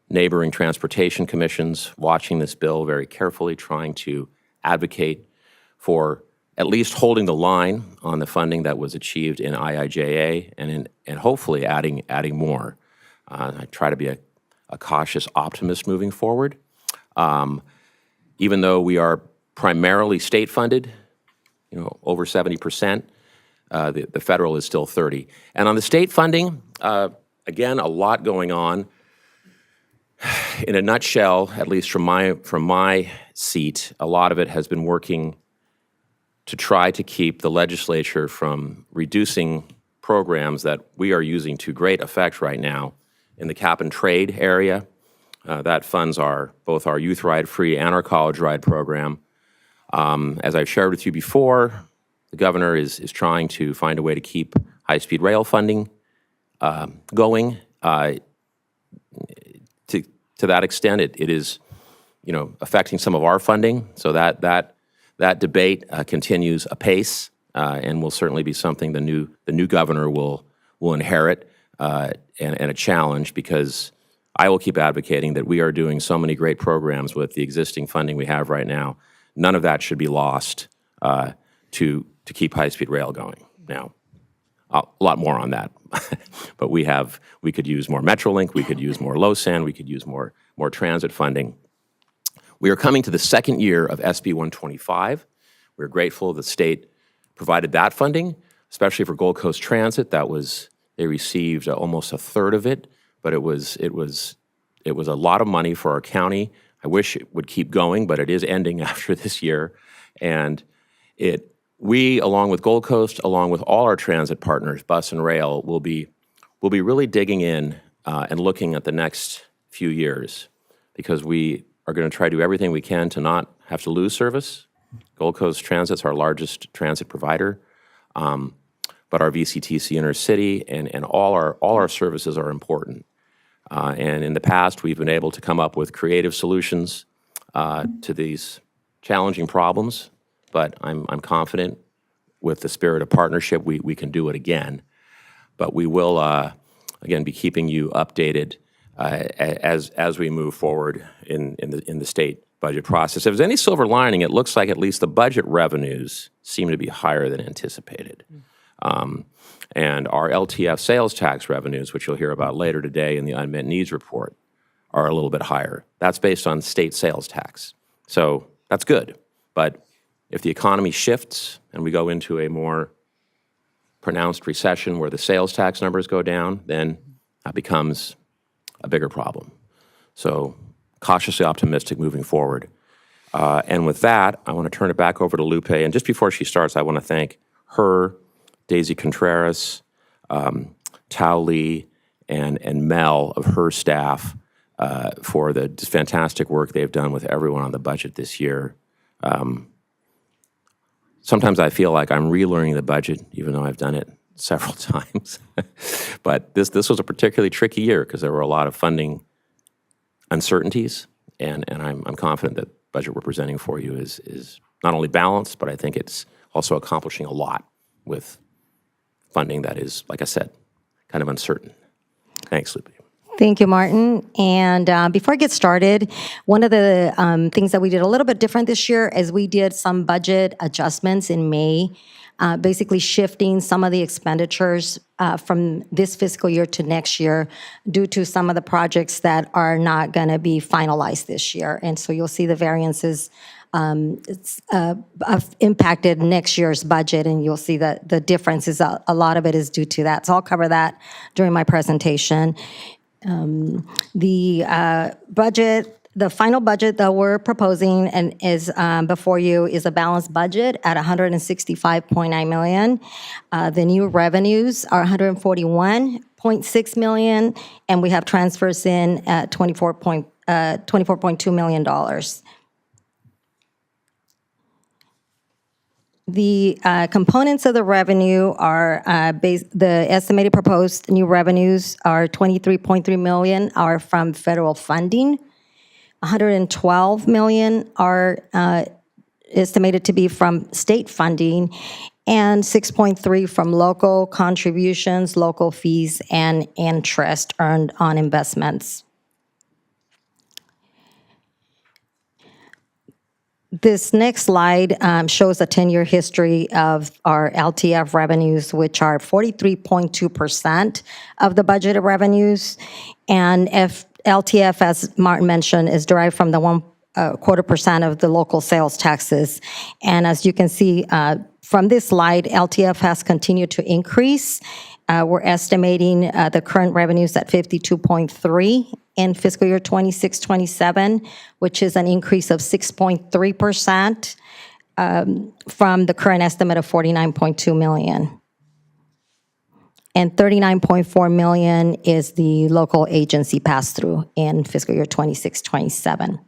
neighboring transportation commissions, watching this bill very carefully, trying to advocate for at least holding the line on the funding that was achieved in IIJA and hopefully adding more. I try to be a cautious optimist moving forward. Even though we are primarily state funded, over 70%, the federal is still 30%. And on the state funding, again, a lot going on. In a nutshell, at least from my seat, a lot of it has been working to try to keep the legislature from reducing programs that we are using to great effect right now in the cap and trade area. That funds both our youth ride free and our college ride program. As I've shared with you before, the governor is trying to find a way to keep high-speed rail funding going. To that extent, it is, affecting some of our funding. So that debate continues apace, and will certainly be something the new governor will inherit and a challenge, because I will keep advocating that we are doing so many great programs with the existing funding we have right now. None of that should be lost to keep high-speed rail going. Now, a lot more on that, but we could use more Metrolink, we could use more LoSAN, we could use more transit funding. We are coming to the second year of SB 125. We're grateful the state provided that funding, especially for Gold Coast Transit. They received almost a third of it, but it was a lot of money for our county. I wish it would keep going, but it is ending after this year. And we, along with Gold Coast, along with all our transit partners, bus and rail, will be really digging in and looking at the next few years, because we are going to try to do everything we can to not have to lose service. Gold Coast Transit's our largest transit provider, but our VCTC inner city and all our services are important. And in the past, we've been able to come up with creative solutions to these challenging problems, but I'm confident with the spirit of partnership, we can do it again. But we will, again, be keeping you updated as we move forward in the state budget process. If there's any silver lining, it looks like at least the budget revenues seem to be higher than anticipated. And our LTF sales tax revenues, which you'll hear about later today in the unmet needs report, are a little bit higher. That's based on state sales tax. So that's good. But if the economy shifts and we go into a more pronounced recession where the sales tax numbers go down, then that becomes a bigger problem. So cautiously optimistic moving forward. And with that, I want to turn it back over to Lupe. And just before she starts, I want to thank her, Daisy Contreras, Tao Lee, and Mel of her staff for the just fantastic work they've done with everyone on the budget this year. Sometimes I feel like I'm relearning the budget, even though I've done it several times. But this was a particularly tricky year because there were a lot of funding uncertainties, and I'm confident that the budget we're presenting for you is not only balanced, but I think it's also accomplishing a lot with funding that is, like I said, kind of uncertain. Thanks, Lupe. Thank you, Martin. And before I get started, one of the things that we did a little bit different this year is we did some budget adjustments in May, basically shifting some of the expenditures from this fiscal year to next year due to some of the projects that are not going to be finalized this year. And so you'll see the variances impacted next year's budget, and you'll see that the difference is a lot of it is due to that. So I'll cover that during my presentation. The final budget that we're proposing and is before you is a balanced budget at $165.9 million. The new revenues are $141.6 million, and we have transfers in at $24.2 million. The components of the revenue are the estimated proposed new revenues are $23.3 million are from federal funding, $112 million are estimated to be from state funding, and $6.3 from local contributions, local fees, and interest earned on investments. This next slide shows a 10-year history of our LTF revenues, which are 43.2% of the budgeted revenues. And if LTF, as Martin mentioned, is derived from the 1.25% of the local sales taxes. And as you can see from this slide, LTF has continued to increase. We're estimating the current revenues at 52.3 in fiscal year 26-27, which is an increase of 6.3% from the current estimate of 49.2 million. And 39.4 million is the local agency pass-through in fiscal year 26-27.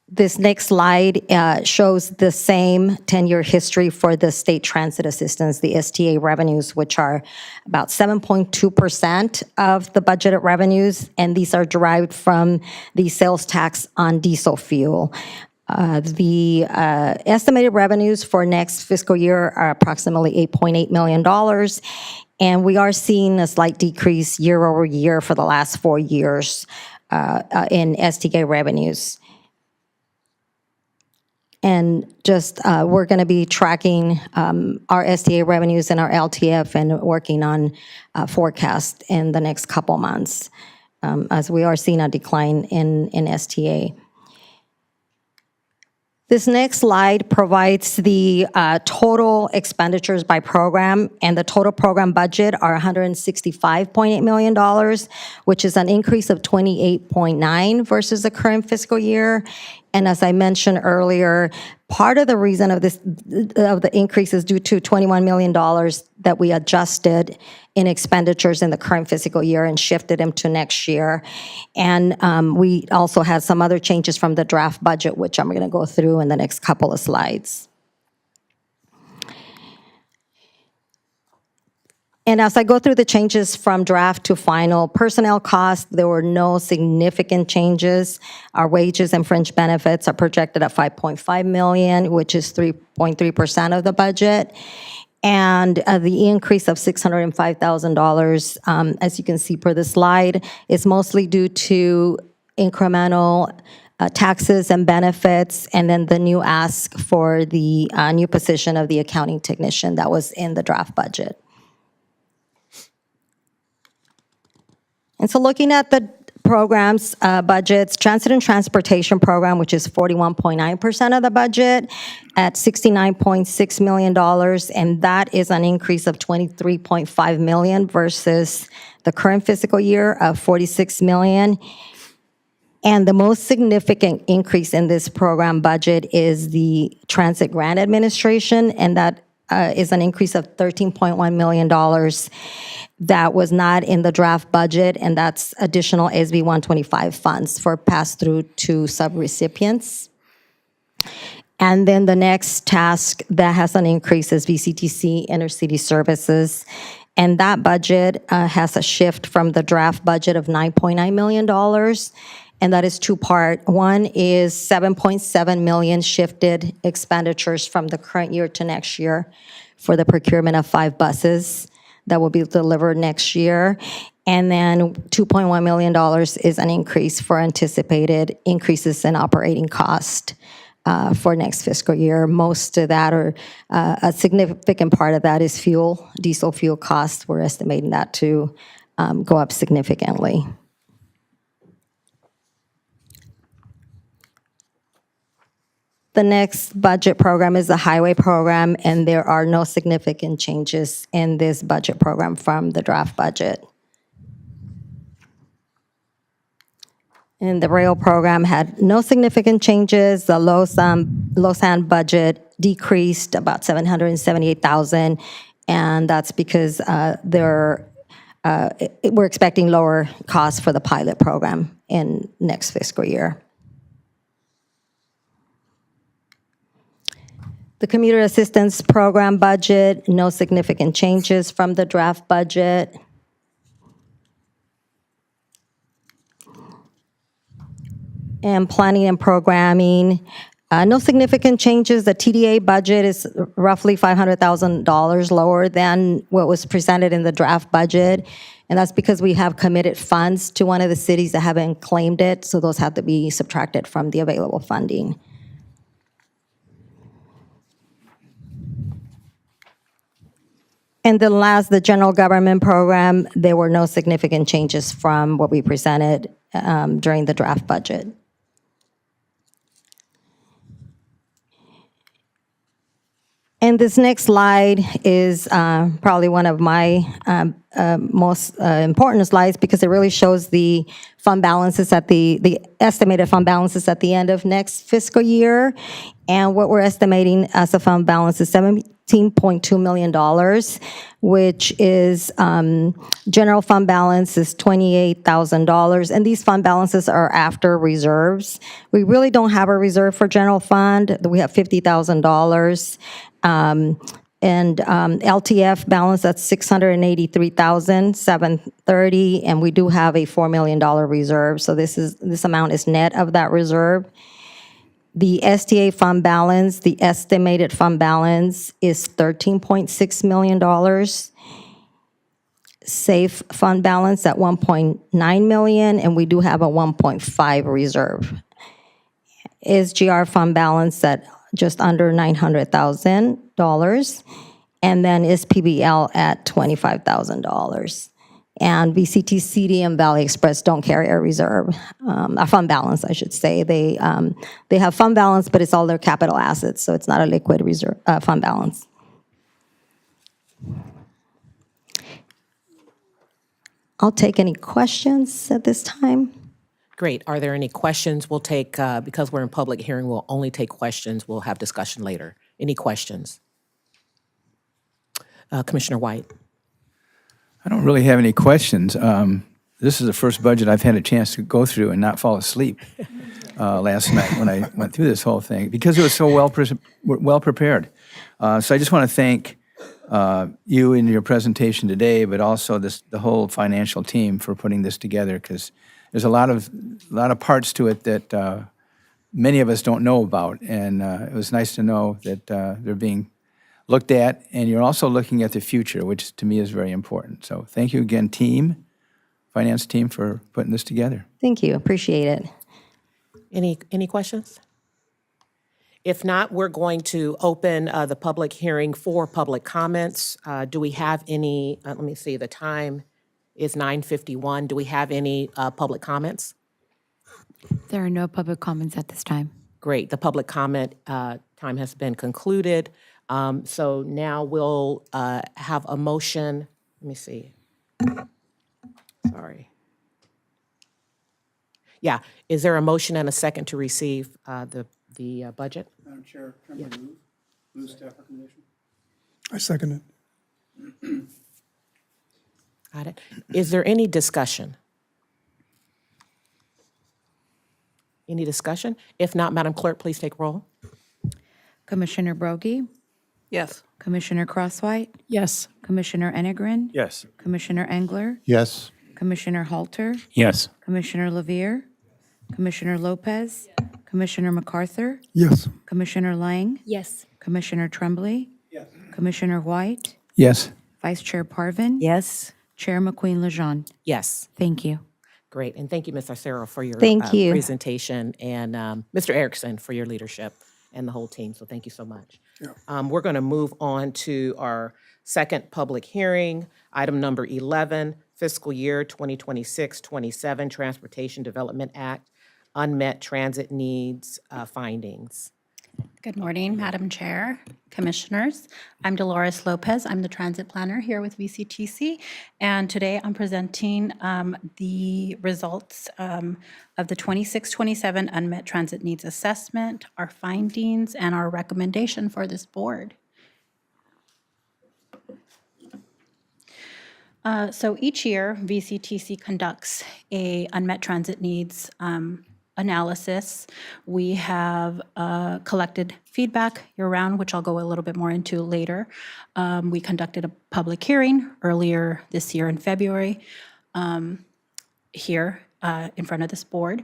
This next slide shows the same 10-year history for the state transit assistance, the STA revenues, which are about 7.2% of the budgeted revenues, and these are derived from the sales tax on diesel fuel. The estimated revenues for next fiscal year are approximately $8.8 million, and we are seeing a slight decrease year over year for the last 4 years in STA revenues. And just, we're going to be tracking our STA revenues and our LTF and working on forecast in the next couple months as we are seeing a decline in STA. This next slide provides the total expenditures by program, and the total program budget are $165.8 million, which is an increase of 28.9 versus the current fiscal year. And as I mentioned earlier, part of the reason of the increase is due to $21 million that we adjusted in expenditures in the current fiscal year and shifted them to next year. And we also had some other changes from the draft budget, which I'm going to go through in the next couple of slides. And as I go through the changes from draft to final, personnel costs, there were no significant changes. Our wages and fringe benefits are projected at $5.5 million, which is 3.3% of the budget. And the increase of $605,000, as you can see per the slide, is mostly due to incremental taxes and benefits, and then the new ask for the new position of the accounting technician that was in the draft budget. And so looking at the programs, budgets, Transit and Transportation Program, which is 41.9% of the budget at $69.6 million, and that is an increase of $23.5 million versus the current fiscal year of $46 million. And the most significant increase in this program budget is the Transit Grant Administration, and that is an increase of $13.1 million. That was not in the draft budget, and that's additional SB 125 funds for pass-through to subrecipients. And then the next task that has an increase is VCTC, Intercity Services, and that budget has a shift from the draft budget of $9.9 million, and that is two-part. One is $7.7 million shifted expenditures from the current year to next year for the procurement of 5 buses. that will be delivered next year. And then $2.1 million is an increase for anticipated increases in operating cost for next fiscal year. Most of that, or a significant part of that, is fuel, diesel fuel costs. We're estimating that to go up significantly. The next budget program is the highway program, and there are no significant changes in this budget program from the draft budget. And the rail program had no significant changes. The Lausanne budget decreased about $778,000, and that's because we're expecting lower costs for the pilot program in next fiscal year. The commuter assistance program budget, no significant changes from the draft budget. And planning and programming, no significant changes. The TDA budget is roughly $500,000 lower than what was presented in the draft budget. And that's because we have committed funds to one of the cities that haven't claimed it, so those have to be subtracted from the available funding. And then last, the general government program, there were no significant changes from what we presented during the draft budget. And this next slide is probably one of my most important slides, because it really shows the fund balances at the estimated fund balances at the end of next fiscal year. And what we're estimating as a fund balance is $17.2 million, which is general fund balance is $28,000. And these fund balances are after reserves. We really don't have a reserve for general fund. We have $50,000. And LTF balance, that's $683,730, and we do have a $4 million reserve. So this amount is net of that reserve. The STA fund balance, the estimated fund balance is $13.6 million. SAFE fund balance at $1.9 million, and we do have a 1.5 reserve. SGR fund balance at just under $900,000, and then SPBL at $25,000. And VCTC and Valley Express don't carry a reserve, a fund balance, I should say. They have fund balance, but it's all their capital assets, so it's not a liquid reserve fund balance. I'll take any questions at this time. Great. Are there any questions? We'll take, because we're in public hearing, we'll only take questions. We'll have discussion later. Any questions? Commissioner White. I don't really have any questions. This is the first budget I've had a chance to go through and not fall asleep last night when I went through this whole thing, because it was so well prepared. So I just want to thank you in your presentation today, but also the whole financial team for putting this together, because there's a lot of parts to it that many of us don't know about, and it was nice to know that they're being looked at, and you're also looking at the future, which to me is very important. So thank you again, finance team, for putting this together. Thank you, appreciate it. Any questions? If not, we're going to open the public hearing for public comments. Do we have any, let me see, the time is 9:51. Do we have any public comments? There are no public comments at this time. Great, the public comment time has been concluded. So now we'll have a motion. Let me see. Sorry. Yeah, is there a motion and a second to receive the budget? Madam Chair, can I move staff recommendation? I second it. Got it. Is there any discussion? Any discussion? If not, Madam Clerk, please take roll. Commissioner Broggie? Yes. Commissioner Crosswhite? Yes. Commissioner Enegren? Yes. Commissioner Engler? Yes. Commissioner Halter? Yes. Commissioner Lavier? Commissioner Lopez? Commissioner MacArthur? Yes. Commissioner Lang? Yes. Commissioner Tremblay? Commissioner White? Yes. Vice Chair Parvin? Yes. Chair McQueen-Lejeune? Yes. Thank you. Great, and thank you, Ms. Arcero, for your Thank you. presentation, and Mr. Erickson for your leadership, and the whole team, so thank you so much. We're going to move on to our second public hearing, item number 11, fiscal year 2026-27 Transportation Development Act, unmet transit needs findings. Good morning, Madam Chair, Commissioners. I'm Dolores Lopez. I'm the Transit Planner here with VCTC, and today I'm presenting the results of the 26-27 Unmet Transit Needs Assessment, our findings, and our recommendation for this board. So each year, VCTC conducts a unmet transit needs analysis. We have collected feedback year-round, which I'll go a little bit more into later. We conducted a public hearing earlier this year in February here in front of this board.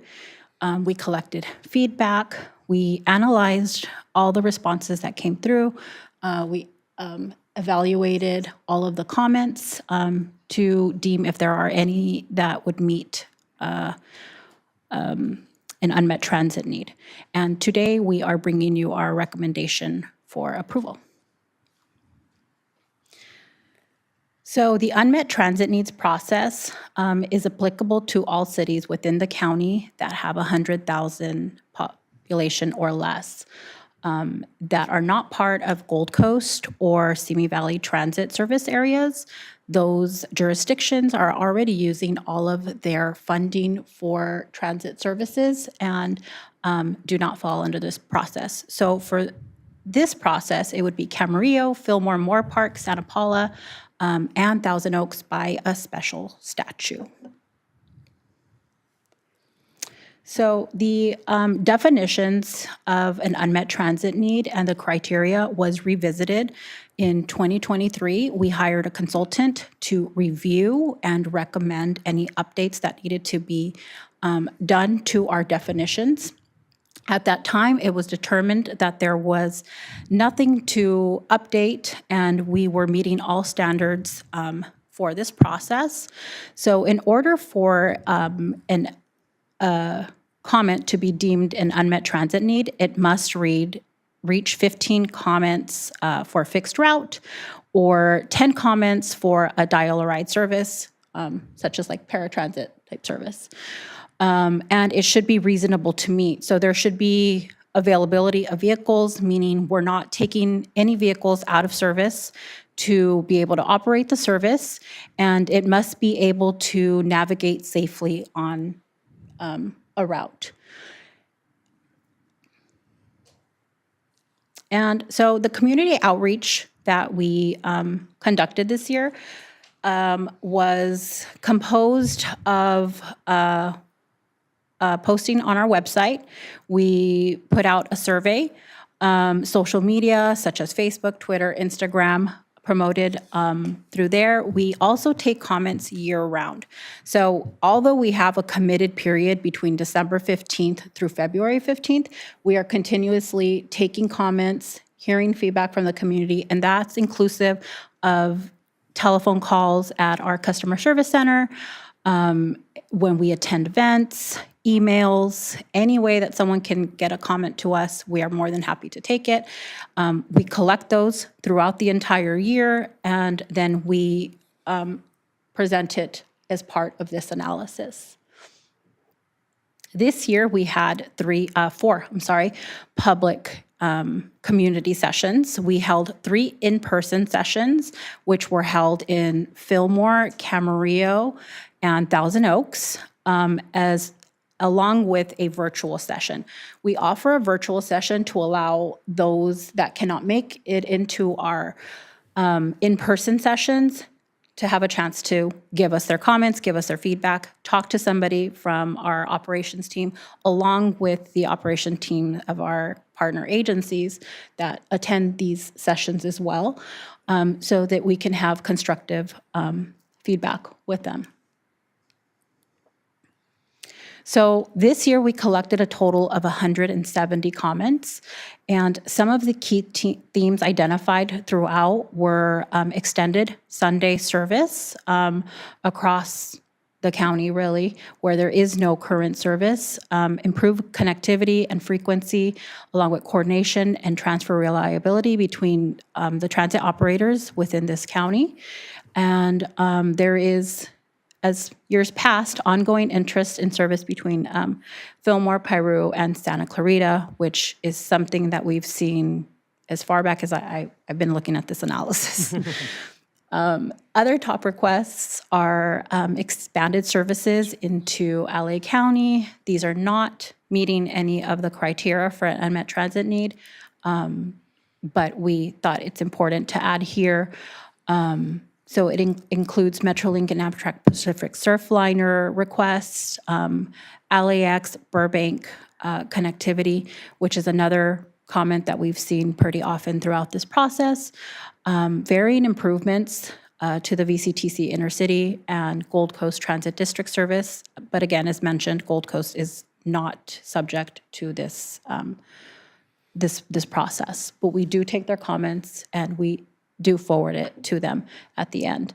We collected feedback. We analyzed all the responses that came through. We evaluated all of the comments to deem if there are any that would meet an unmet transit need. And today we are bringing you our recommendation for approval. So the unmet transit needs process is applicable to all cities within the county that have 100,000 population or less. That are not part of Gold Coast or Simi Valley Transit Service areas. Those jurisdictions are already using all of their funding for transit services and do not fall under this process. So for this process, it would be Camarillo, Fillmore, Moore Park, Santa Paula, and Thousand Oaks by a special statute. So the definitions of an unmet transit need and the criteria was revisited in 2023. We hired a consultant to review and recommend any updates that needed to be done to our definitions. At that time, it was determined that there was nothing to update and we were meeting all standards for this process. So in order for comment to be deemed an unmet transit need, it must reach 15 comments for a fixed route or 10 comments for a dial-a-ride service, such as like paratransit type service. And it should be reasonable to meet. So there should be availability of vehicles, meaning we're not taking any vehicles out of service to be able to operate the service, and it must be able to navigate safely on a route. And so the community outreach that we conducted this year was composed of posting on our website. We put out a survey, social media such as Facebook, Twitter, Instagram, promoted through there. We also take comments year-round. So although we have a committed period between December 15th through February 15th, we are continuously taking comments, hearing feedback from the community, and that's inclusive of telephone calls at our customer service center, when we attend events, emails, any way that someone can get a comment to us, we are more than happy to take it. We collect those throughout the entire year, and then we present it as part of this analysis. This year, we had four public community sessions. We held 3 in-person sessions, which were held in Fillmore, Camarillo, and Thousand Oaks, along with a virtual session. We offer a virtual session to allow those that cannot make it into our in-person sessions to have a chance to give us their comments, give us their feedback, talk to somebody from our operations team, along with the operation team of our partner agencies that attend these sessions as well, so that we can have constructive feedback with them. So this year, we collected a total of 170 comments, and some of the key themes identified throughout were extended Sunday service across the county, really, where there is no current service, improved connectivity and frequency, along with coordination and transfer reliability between the transit operators within this county. And there is, as years past, ongoing interest in service between Fillmore, Piru, and Santa Clarita, which is something that we've seen as far back as I've been looking at this analysis. Other top requests are expanded services into LA County. These are not meeting any of the criteria for an unmet transit need, but we thought it's important to add here. So it includes Metrolink and Amtrak Pacific Surfliner requests, LAX, Burbank connectivity, which is another comment that we've seen pretty often throughout this process. Varying improvements to the VCTC Intercity and Gold Coast Transit District service. But again, as mentioned, Gold Coast is not subject to this, this process. But we do take their comments and we do forward it to them at the end.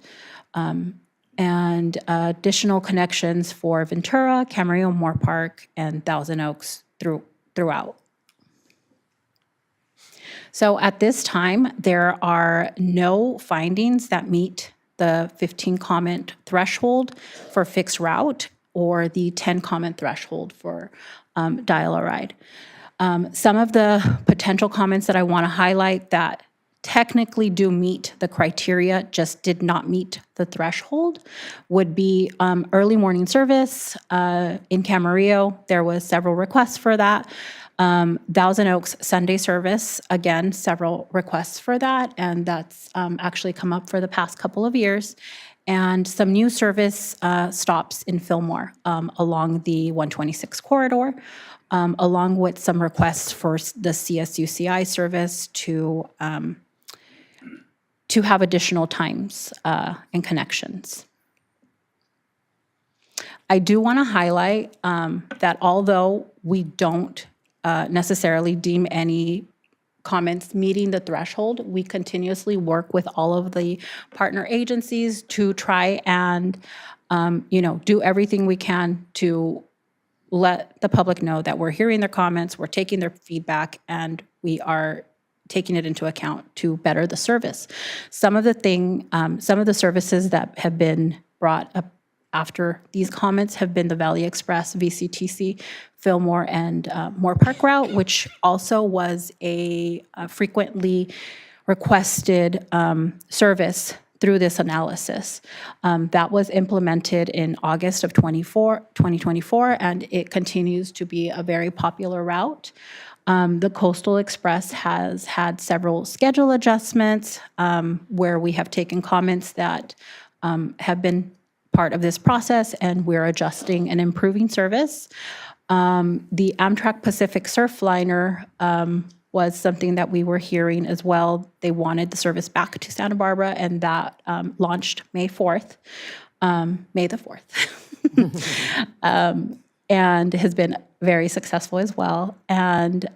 And additional connections for Ventura, Camarillo, Moore Park, and Thousand Oaks throughout. So at this time, there are no findings that meet the 15 comment threshold for fixed route or the 10 comment threshold for dial-a-ride. Some of the potential comments that I want to highlight that technically do meet the criteria, just did not meet the threshold, would be early morning service in Camarillo. There was several requests for that. Thousand Oaks Sunday service, again, several requests for that, and that's actually come up for the past couple of years. And some new service stops in Fillmore along the 126 corridor, along with some requests for the CSUCI service to have additional times and connections. I do want to highlight that although we don't necessarily deem any comments meeting the threshold, we continuously work with all of the partner agencies to try and do everything we can to let the public know that we're hearing their comments, we're taking their feedback, and we are taking it into account to better the service. Some of the services that have been brought up after these comments have been the Valley Express, VCTC, Fillmore, and Moore Park route, which also was a frequently requested service through this analysis. That was implemented in August of 2024, and it continues to be a very popular route. The Coastal Express has had several schedule adjustments where we have taken comments that have been part of this process, and we're adjusting and improving service. The Amtrak Pacific Surfliner was something that we were hearing as well. They wanted the service back to Santa Barbara, and that launched May 4th, May the 4th, and has been very successful as well. And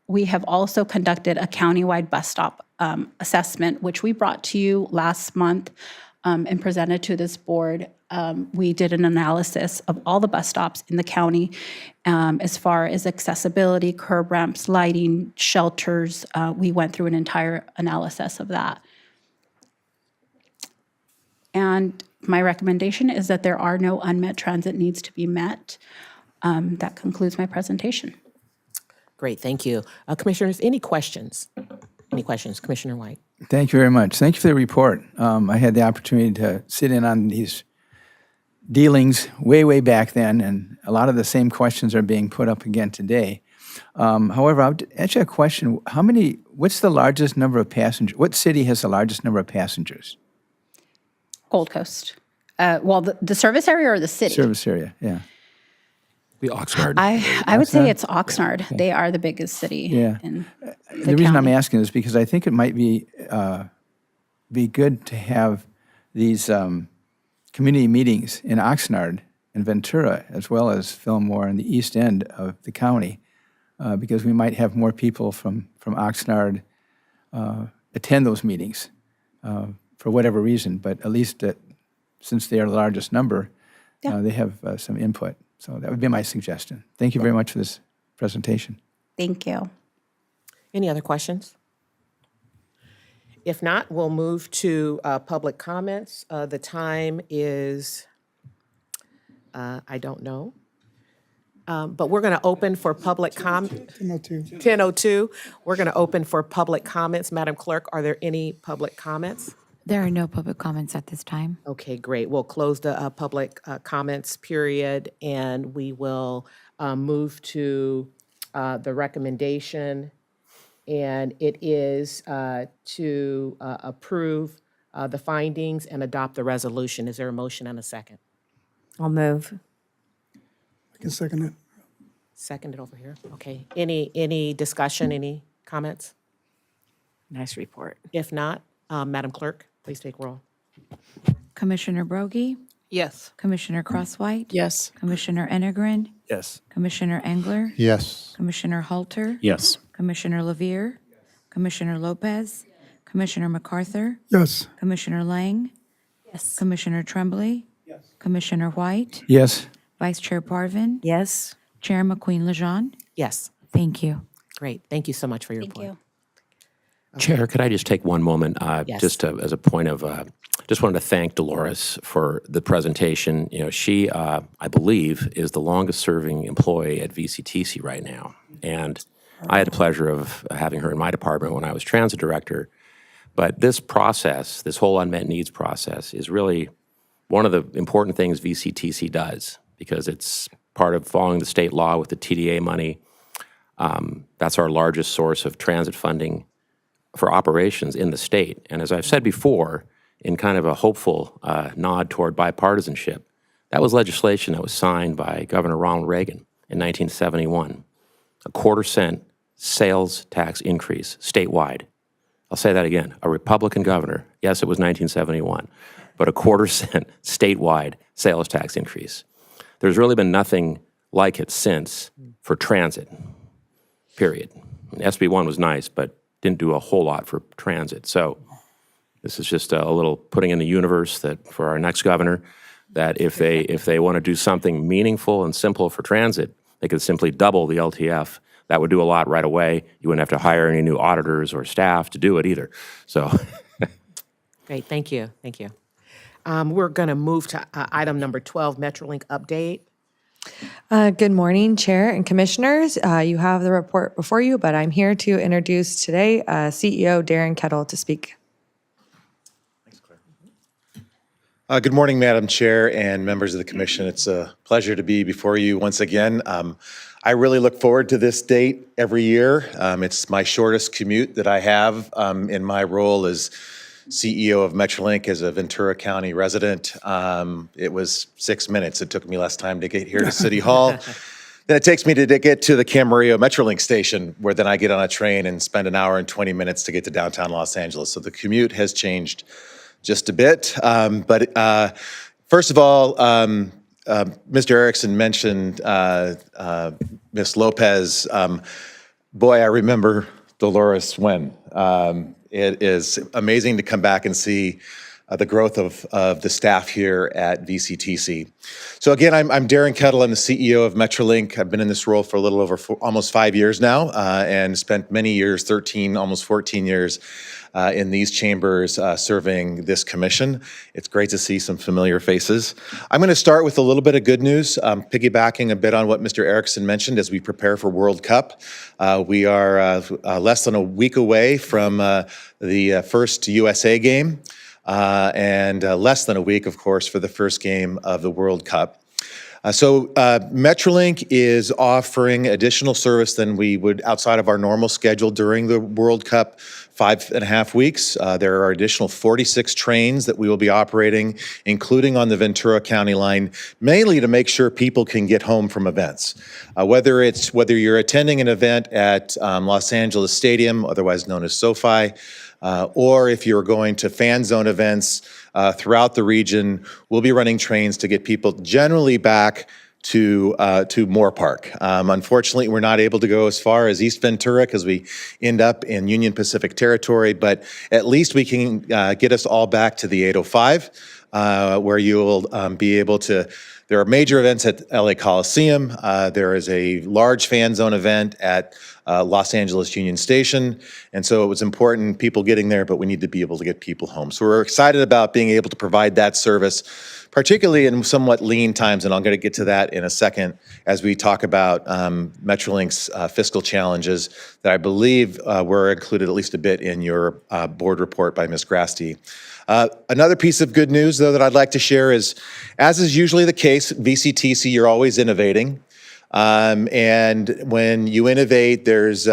we have also conducted a countywide bus stop assessment, which we brought to you last month and presented to this board. We did an analysis of all the bus stops in the county as far as accessibility, curb ramps, lighting, shelters. We went through an entire analysis of that. And my recommendation is that there are no unmet transit needs to be met. That concludes my presentation. Great, thank you. Commissioners, any questions? Any questions? Commissioner White. Thank you very much. Thank you for the report. I had the opportunity to sit in on these dealings way back then, and a lot of the same questions are being put up again today. However, I'll ask you a question. What's the largest number of passengers? What city has the largest number of passengers? Gold Coast. Well, the service area or the city? Service area, yeah. The Oxnard. I would say it's Oxnard. Okay. They are the biggest city in the reason I'm asking is because I think it might be good to have these community meetings in Oxnard and Ventura, as well as Fillmore and the east end of the county, because we might have more people from Oxnard attend those meetings for whatever reason, but at least since they are the largest number, they have some input. So that would be my suggestion. Thank you very much for this presentation. Thank you. Any other questions? If not, we'll move to public comments. The time is, I don't know. But we're going to open for public comment. 10:02. 10:02. We're going to open for public comments. Madam Clerk, are there any public comments? There are no public comments at this time. Okay, great. We'll close the public comments period, and we will move to the recommendation. And it is to approve the findings and adopt the resolution. Is there a motion and a second? I'll move. I can second it. Seconded over here. Okay. Any discussion, any comments? Nice report. If not, Madam Clerk, please take roll. Commissioner Broggie? Yes. Commissioner Crosswhite? Yes. Commissioner Enegren? Yes. Commissioner Engler? Yes. Commissioner Halter? Yes. Commissioner Levere? Commissioner Lopez? Commissioner MacArthur? Yes. Commissioner Lang? Yes. Commissioner Tremblay? Yes. Commissioner White? Yes. Vice Chair Parvin? Yes. Chair McQueen-Lejeune? Yes. Thank you. Great. Thank you so much for your report. Thank you. Chair, could I just take one moment, Yes. just as a point of, just wanted to thank Dolores for the presentation. You know, she, I believe, is the longest-serving employee at VCTC right now. And I had the pleasure of having her in my department when I was transit director. But this process, this whole unmet needs process, is really one of the important things VCTC does, because it's part of following the state law with the TDA money. That's our largest source of transit funding for operations in the state. And as I've said before, in kind of a hopeful nod toward bipartisanship, that was legislation that was signed by Governor Ronald Reagan in 1971, a 1/4-cent sales tax increase statewide. I'll say that again, a Republican governor, yes, it was 1971, but a 1/4-cent statewide sales tax increase. There's really been nothing like it since for transit, period. SB 1 was nice, but didn't do a whole lot for transit. So this is just a little putting in the universe that for our next governor, that if they want to do something meaningful and simple for transit, they could simply double the LTF. That would do a lot right away. You wouldn't have to hire any new auditors or staff to do it either. So Great. Thank you. Thank you. We're going to move to item number 12, Metrolink update. Good morning, Chair and Commissioners. You have the report before you, but I'm here to introduce today CEO Darren Kettle to speak. Good morning, Madam Chair and members of the Commission. It's a pleasure to be before you once again. I really look forward to this date every year. It's my shortest commute that I have in my role as CEO of Metrolink as a Ventura County resident. It was 6 minutes. It took me less time to get here to City Hall than it takes me to get to the Camarillo Metrolink station, where then I get on a train and spend an hour and 20 minutes to get to downtown Los Angeles. So the commute has changed just a bit. But first of all, Mr. Erickson mentioned Ms. Lopez. Boy, I remember Dolores when. It is amazing to come back and see the growth of the staff here at VCTC. So again, I'm Darren Kettle. I'm the CEO of Metrolink. I've been in this role for a little over almost 5 years now, and spent many years, 13, almost 14 years, in these chambers serving this commission. It's great to see some familiar faces. I'm going to start with a little bit of good news, piggybacking a bit on what Mr. Erickson mentioned as we prepare for World Cup. We are less than a week away from the first USA game, and less than a week, of course, for the first game of the World Cup. So Metrolink is offering additional service than we would outside of our normal schedule during the World Cup 5.5 weeks. There are additional 46 trains that we will be operating, including on the Ventura County line, mainly to make sure people can get home from events. Whether you're attending an event at Los Angeles Stadium, otherwise known as SoFi, or if you're going to fan zone events throughout the region. We'll be running trains to get people generally back to Moore Park. Unfortunately, we're not able to go as far as East Ventura because we end up in Union Pacific territory, but at least we can get us all back to the 805, where you will be able to. There are major events at LA Coliseum. There is a large fan zone event at Los Angeles Union Station. And so it was important, people getting there, but we need to be able to get people home. So we're excited about being able to provide that service, particularly in somewhat lean times, and I'm going to get to that in a second as we talk about Metrolink's fiscal challenges that I believe were included at least a bit in your board report by Ms. Grasty. Another piece of good news, though, that I'd like to share is, as is usually the case, VCTC, you're always innovating. And when you innovate, there's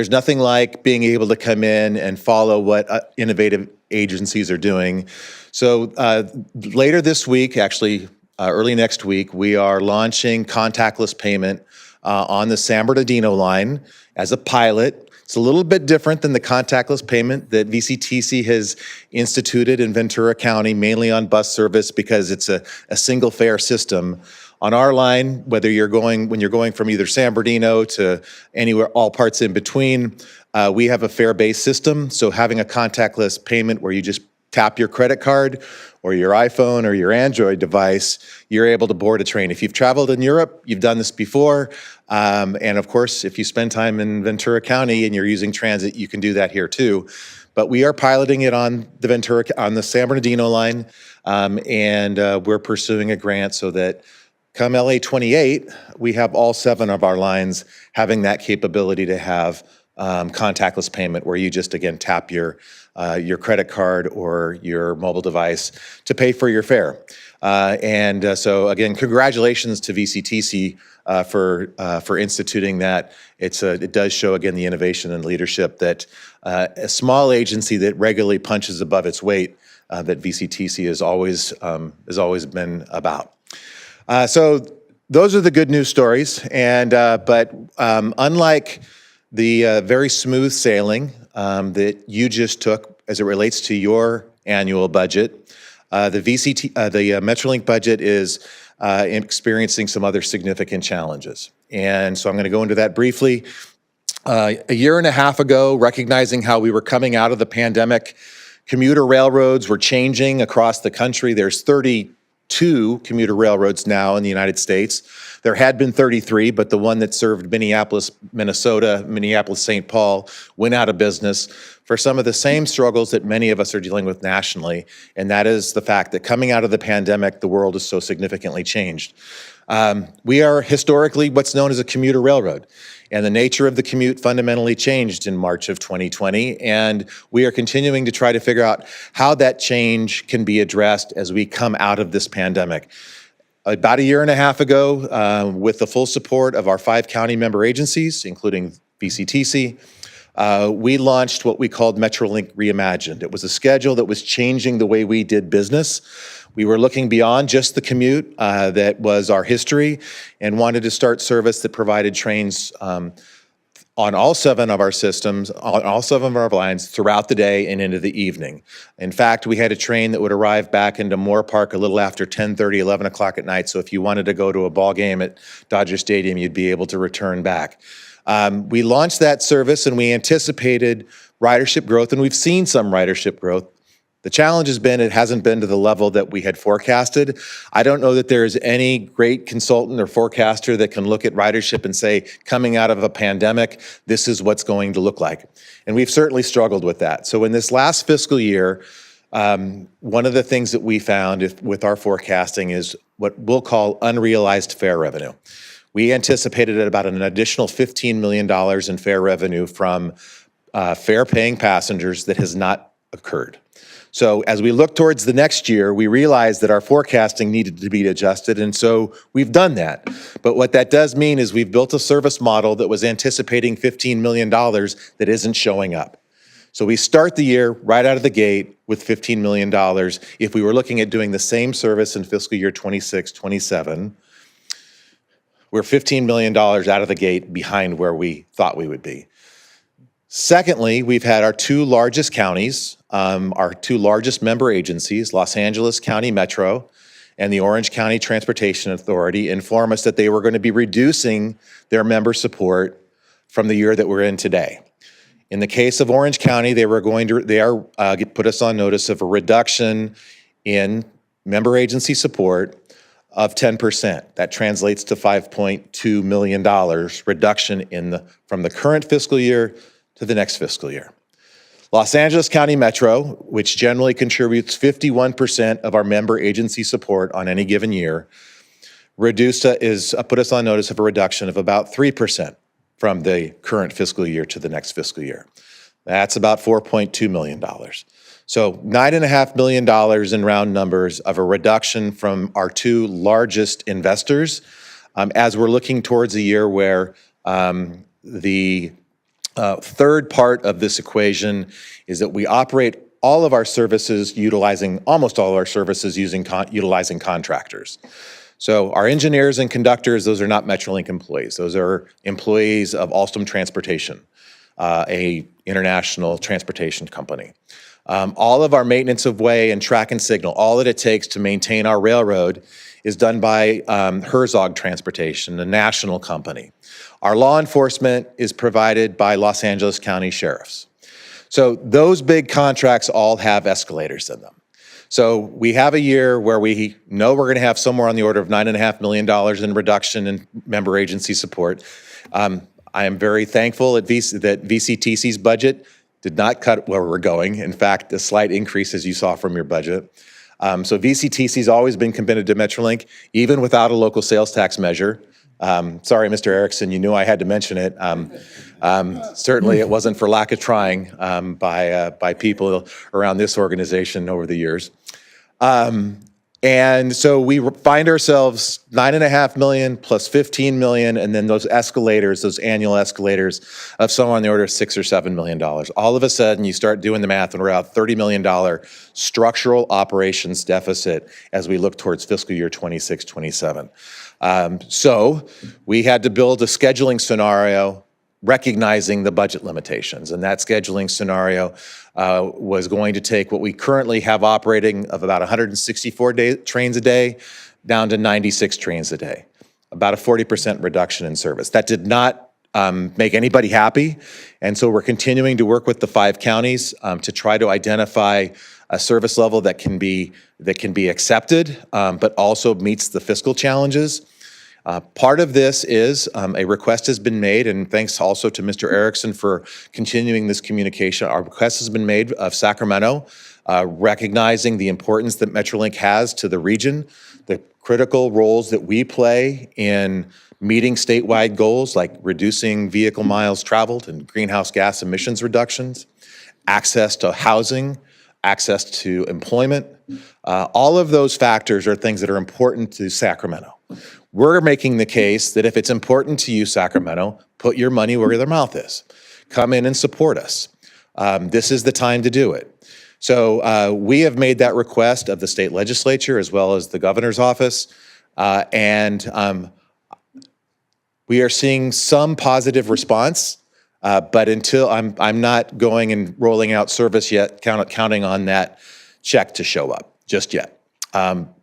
nothing like being able to come in and follow what innovative agencies are doing. So later this week, actually early next week, we are launching contactless payment on the San Bernardino line as a pilot. It's a little bit different than the contactless payment that VCTC has instituted in Ventura County, mainly on bus service because it's a single fare system. On our line, when you're going from either San Bernardino to anywhere, all parts in between, we have a fare-based system. So having a contactless payment where you just tap your credit card or your iPhone or your Android device, you're able to board a train. If you've traveled in Europe, you've done this before. And of course, if you spend time in Ventura County and you're using transit, you can do that here too. But we are piloting it on the San Bernardino line, and we're pursuing a grant so that come LA 28, we have all 7 of our lines having that capability to have contactless payment, where you just again tap your credit card or your mobile device to pay for your fare. So again, congratulations to VCTC for instituting that. It does show again the innovation and leadership that a small agency that regularly punches above its weight that VCTC has always been about. So those are the good news stories, but unlike the very smooth sailing that you just took as it relates to your annual budget, the Metrolink budget is experiencing some other significant challenges. And so I'm going to go into that briefly. A year and a half ago, recognizing how we were coming out of the pandemic, commuter railroads were changing across the country. There's 32 commuter railroads now in the United States. There had been 33, but the one that served Minneapolis, Minnesota, Minneapolis-St. Paul went out of business for some of the same struggles that many of us are dealing with nationally, and that is the fact that coming out of the pandemic, the world is so significantly changed. We are historically what's known as a commuter railroad, and the nature of the commute fundamentally changed in March of 2020, and we are continuing to try to figure out how that change can be addressed as we come out of this pandemic. About a year and a half ago, with the full support of our 5 county member agencies, including VCTC, we launched what we called Metrolink Reimagined. It was a schedule that was changing the way we did business. We were looking beyond just the commute that was our history and wanted to start service that provided trains on all 7 of our systems, on all 7 of our lines throughout the day and into the evening. In fact, we had a train that would arrive back into Moore Park a little after 10:30, 11 o'clock at night. So if you wanted to go to a ball game at Dodger Stadium, you'd be able to return back. We launched that service and we anticipated ridership growth, and we've seen some ridership growth. The challenge has been it hasn't been to the level that we had forecasted. I don't know that there is any great consultant or forecaster that can look at ridership and say, coming out of a pandemic, this is what's going to look like. And we've certainly struggled with that. So in this last fiscal year, one of the things that we found with our forecasting is what we'll call unrealized fare revenue. We anticipated about an additional $15 million in fare revenue from fare-paying passengers that has not occurred. So as we look towards the next year, we realized that our forecasting needed to be adjusted, and so we've done that. But what that does mean is we've built a service model that was anticipating $15 million that isn't showing up. So we start the year right out of the gate with $15 million. If we were looking at doing the same service in fiscal year 26, 27, we're $15 million out of the gate behind where we thought we would be. Secondly, we've had our two largest counties, our two largest member agencies, Los Angeles County Metro and the Orange County Transportation Authority, inform us that they were going to be reducing their member support from the year that we're in today. In the case of Orange County, they put us on notice of a reduction in member agency support of 10%. That translates to $5.2 million reduction from the current fiscal year to the next fiscal year. Los Angeles County Metro, which generally contributes 51% of our member agency support on any given year, put us on notice of a reduction of about 3% from the current fiscal year to the next fiscal year. That's about $4.2 million. So $9.5 million in round numbers of a reduction from our two largest investors as we're looking towards a year where the third part of this equation is that we operate all of our services almost all of our services utilizing contractors. So our engineers and conductors, those are not Metrolink employees. Those are employees of Alstom Transportation, a international transportation company. All of our maintenance of way and track and signal, all that it takes to maintain our railroad is done by Herzog Transportation, a national company. Our law enforcement is provided by Los Angeles County Sheriffs. So those big contracts all have escalators in them. So we have a year where we know we're going to have somewhere on the order of $9.5 million in reduction in member agency support. I am very thankful that VCTC's budget did not cut where we're going. In fact, a slight increase, as you saw from your budget. So VCTC's always been committed to Metrolink, even without a local sales tax measure. Sorry, Mr. Erickson, you knew I had to mention it. Certainly it wasn't for lack of trying by people around this organization over the years. And so we find ourselves $9.5 million plus $15 million, and then those escalators, those annual escalators of somewhere on the order of $6 or $7 million. All of a sudden, you start doing the math, and we're at $30 million structural operations deficit as we look towards fiscal year 26, 27. So we had to build a scheduling scenario recognizing the budget limitations. And that scheduling scenario was going to take what we currently have operating of about 164 trains a day down to 96 trains a day, about a 40% reduction in service. That did not make anybody happy. And so we're continuing to work with the 5 counties to try to identify a service level that can be accepted, but also meets the fiscal challenges. Part of this is a request has been made, and thanks also to Mr. Erickson for continuing this communication. Our request has been made of Sacramento, recognizing the importance that Metrolink has to the region, the critical roles that we play in meeting statewide goals like reducing vehicle miles traveled and greenhouse gas emissions reductions, access to housing, access to employment. All of those factors are things that are important to Sacramento. We're making the case that if it's important to you, Sacramento, put your money where their mouth is. Come in and support us. This is the time to do it. So we have made that request of the state legislature as well as the governor's office. And we are seeing some positive response, but until I'm not going and rolling out service yet, counting on that check to show up just yet.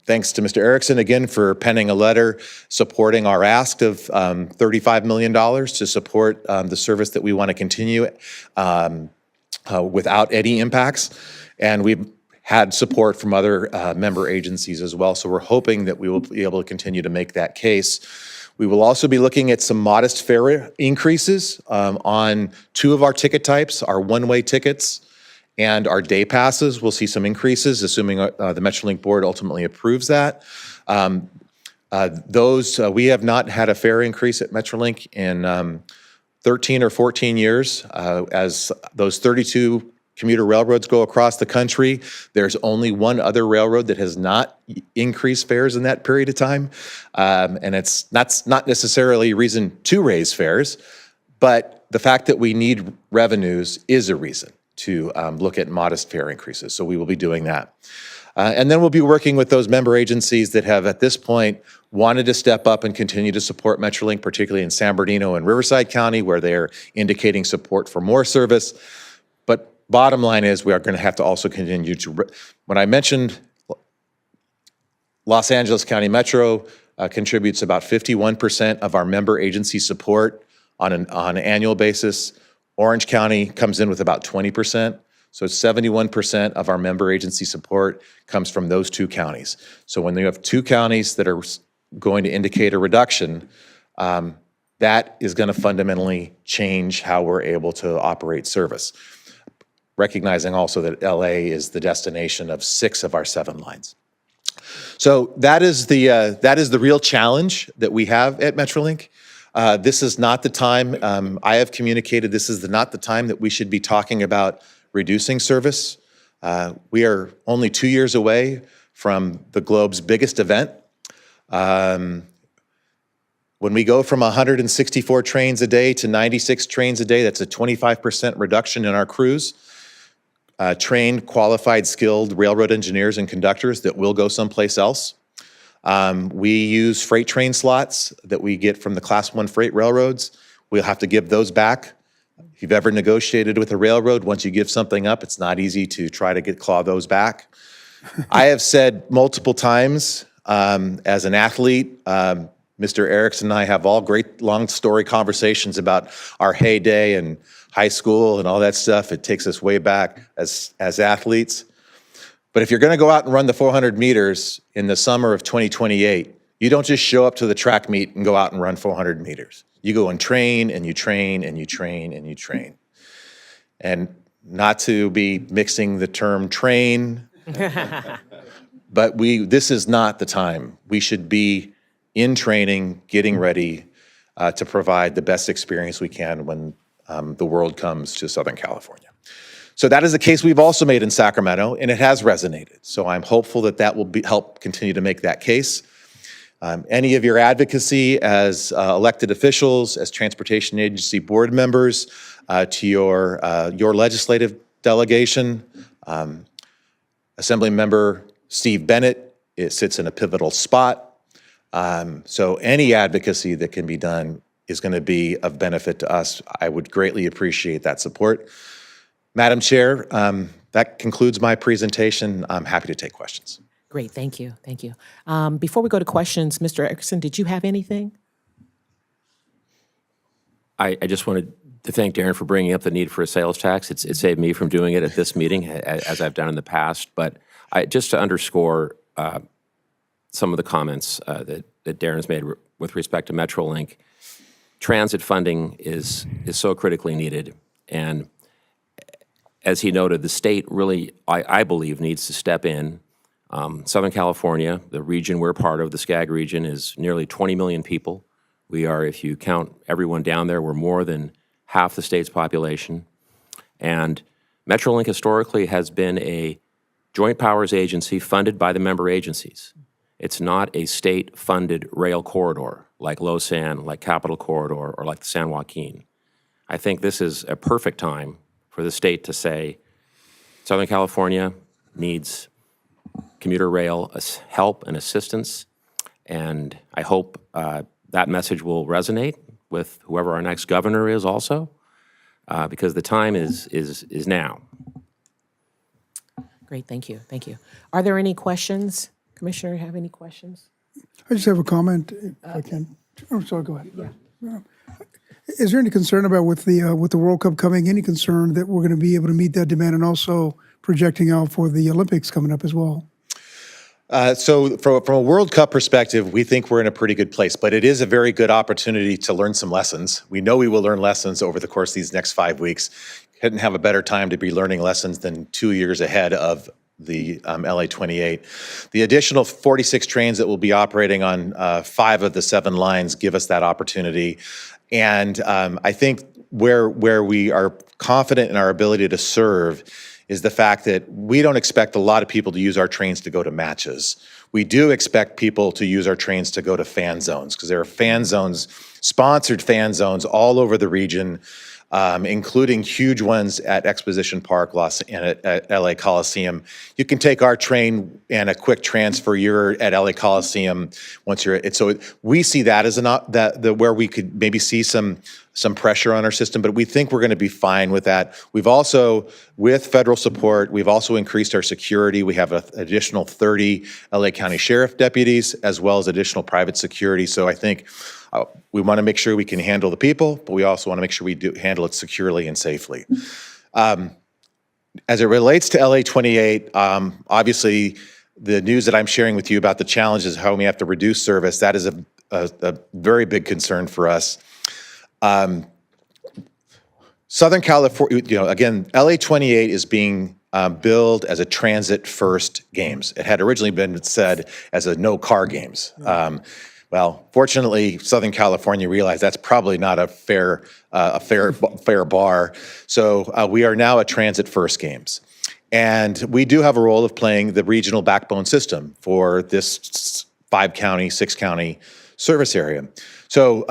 Thanks to Mr. Erickson again for penning a letter supporting our ask of $35 million to support the service that we want to continue without any impacts. And we've had support from other member agencies as well. So we're hoping that we will be able to continue to make that case. We will also be looking at some modest fare increases on 2 of our ticket types, our one-way tickets and our day passes. We'll see some increases, assuming the Metrolink board ultimately approves that. We have not had a fare increase at Metrolink in 13 or 14 years. As those 32 commuter railroads go across the country, there's only one other railroad that has not increased fares in that period of time. And that's not necessarily a reason to raise fares, but the fact that we need revenues is a reason to look at modest fare increases. So we will be doing that. And then we'll be working with those member agencies that have, at this point, wanted to step up and continue to support Metrolink, particularly in San Bernardino and Riverside County, where they're indicating support for more service. But bottom line is, we are going to have to also continue to, when I mentioned Los Angeles County Metro contributes about 51% of our member agency support on an annual basis. Orange County comes in with about 20%. So 71% of our member agency support comes from those two counties. So when you have two counties that are going to indicate a reduction, that is going to fundamentally change how we're able to operate service. Recognizing also that LA is the destination of 6 of our 7 lines. So that is the real challenge that we have at Metrolink. This is not the time, I have communicated, this is not the time that we should be talking about reducing service. We are only 2 years away from the globe's biggest event. When we go from 164 trains a day to 96 trains a day, that's a 25% reduction in our crews. Trained, qualified, skilled railroad engineers and conductors that will go someplace else. We use freight train slots that we get from the Class 1 freight railroads. We'll have to give those back. If you've ever negotiated with a railroad, once you give something up, it's not easy to try to claw those back. I have said multiple times as an athlete, Mr. Erickson and I have all great long story conversations about our heyday and high school and all that stuff. It takes us way back as athletes. But if you're going to go out and run the 400 meters in the summer of 2028, you don't just show up to the track meet and go out and run 400 meters. You go and train and you train and you train and you train. And not to be mixing the term train, but this is not the time. We should be in training, getting ready to provide the best experience we can when the world comes to Southern California. So that is the case we've also made in Sacramento, and it has resonated. So I'm hopeful that that will help continue to make that case. Any of your advocacy as elected officials, as transportation agency board members, to your legislative delegation, Assemblymember Steve Bennett, it sits in a pivotal spot. So any advocacy that can be done is going to be of benefit to us. I would greatly appreciate that support. Madam Chair, that concludes my presentation. I'm happy to take questions. Great, thank you, thank you. Before we go to questions, Mr. Erickson, did you have anything? I just wanted to thank Darren for bringing up the need for a sales tax. It saved me from doing it at this meeting, as I've done in the past. But just to underscore some of the comments that Darren's made with respect to Metrolink, transit funding is so critically needed. And as he noted, the state really, I believe, needs to step in. Southern California, the region we're part of, the SCAG region, is nearly 20 million people. We are, if you count everyone down there, we're more than half the state's population. And Metrolink historically has been a joint powers agency funded by the member agencies. It's not a state-funded rail corridor like Losan, like Capital Corridor, or like the San Joaquin. I think this is a perfect time for the state to say, Southern California needs commuter rail help and assistance, and I hope that message will resonate with whoever our next governor is also, because the time is now. Great, thank you, thank you. Are there any questions? Commissioner, have any questions? I just have a comment, if I can. Oh, sorry, go ahead. Yeah. Is there any concern about with the World Cup coming, any concern that we're going to be able to meet that demand, and also projecting out for the Olympics coming up as well? So from a World Cup perspective, we think we're in a pretty good place, but it is a very good opportunity to learn some lessons. We know we will learn lessons over the course of these next 5 weeks. Couldn't have a better time to be learning lessons than 2 years ahead of the LA 28. The additional 46 trains that will be operating on 5 of the 7 lines give us that opportunity. And I think where we are confident in our ability to serve is the fact that we don't expect a lot of people to use our trains to go to matches. We do expect people to use our trains to go to fan zones, because there are fan zones, sponsored fan zones all over the region. including huge ones at Exposition Park and at LA Coliseum. You can take our train and a quick transfer. You're at LA Coliseum once you're at. So we see that as where we could maybe see some pressure on our system, but we think we're going to be fine with that. We've also, with federal support, we've also increased our security. We have an additional 30 LA County Sheriff deputies, as well as additional private security. So I think we want to make sure we can handle the people, but we also want to make sure we do handle it securely and safely. As it relates to LA 28, obviously the news that I'm sharing with you about the challenges, how we have to reduce service, that is a very big concern for us. Southern California, again, LA 28 is being billed as a transit-first games. It had originally been said as a no-car games. Well, fortunately, Southern California realized that's probably not a fair bar. So we are now a transit-first games. And we do have a role of playing the regional backbone system for this 5-county, 6-county service area. So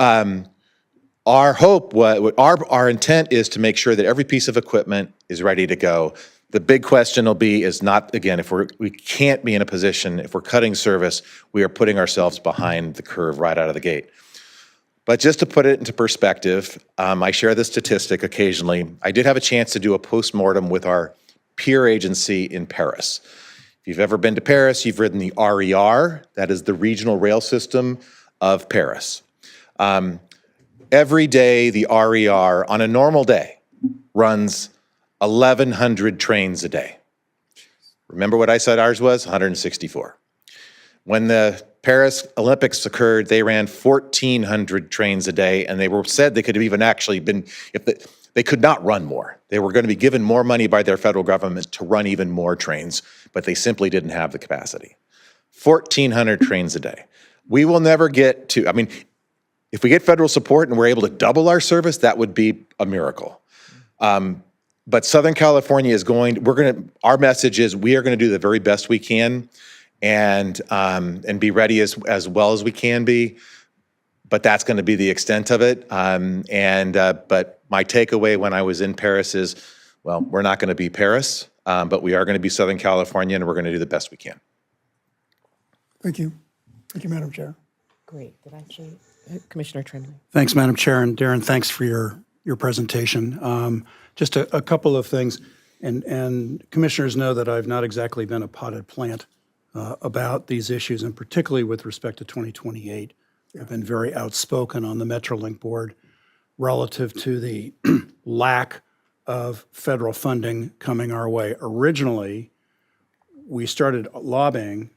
our hope, our intent is to make sure that every piece of equipment is ready to go. The big question will be is not, again, if we can't be in a position, if we're cutting service, we are putting ourselves behind the curve right out of the gate. But just to put it into perspective, I share this statistic occasionally. I did have a chance to do a postmortem with our peer agency in Paris. If you've ever been to Paris, you've ridden the RER, that is the regional rail system of Paris. Every day, the RER, on a normal day, runs 1,100 trains a day. Remember what I said ours was? 164. When the Paris Olympics occurred, they ran 1,400 trains a day, and they were said they could have even actually been, they could not run more. They were going to be given more money by their federal government to run even more trains, but they simply didn't have the capacity. 1,400 trains a day. We will never get to, I mean, if we get federal support and we're able to double our service, that would be a miracle. But Southern California is our message is we are going to do the very best we can and be ready as well as we can be. But that's going to be the extent of it. But my takeaway when I was in Paris is, well, we're not going to be Paris, but we are going to be Southern California, and we're going to do the best we can. Thank you. Thank you, Madam Chair. Great. Did I say Commissioner Tremblay? Thanks, Madam Chair, and Darren, thanks for your presentation. Just a couple of things, and commissioners know that I've not exactly been a potted plant about these issues, and particularly with respect to 2028. I've been very outspoken on the Metrolink board relative to the lack of federal funding coming our way. Originally, we started lobbying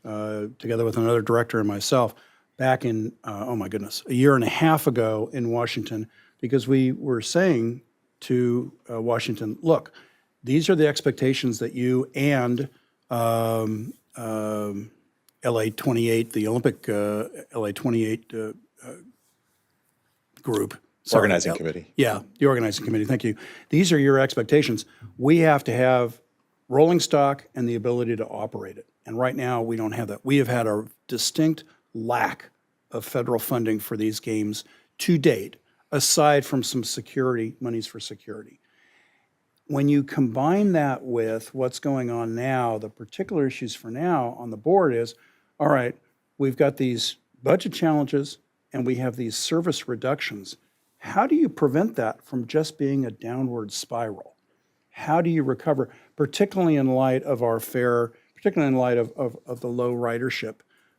together with another director and myself back in, a year and a half ago in Washington, because we were saying to Washington, look, these are the expectations that you and LA 28, the Olympic LA 28 group. Organizing committee. Yeah, the organizing committee, thank you. These are your expectations. We have to have rolling stock and the ability to operate it. And right now, we don't have that. We have had a distinct lack of federal funding for these games to date, aside from some security, monies for security. When you combine that with what's going on now, the particular issues for now on the board is, all right, we've got these budget challenges and we have these service reductions. How do you prevent that from just being a downward spiral? How do you recover, particularly in light of our fare, particularly in light of the low ridership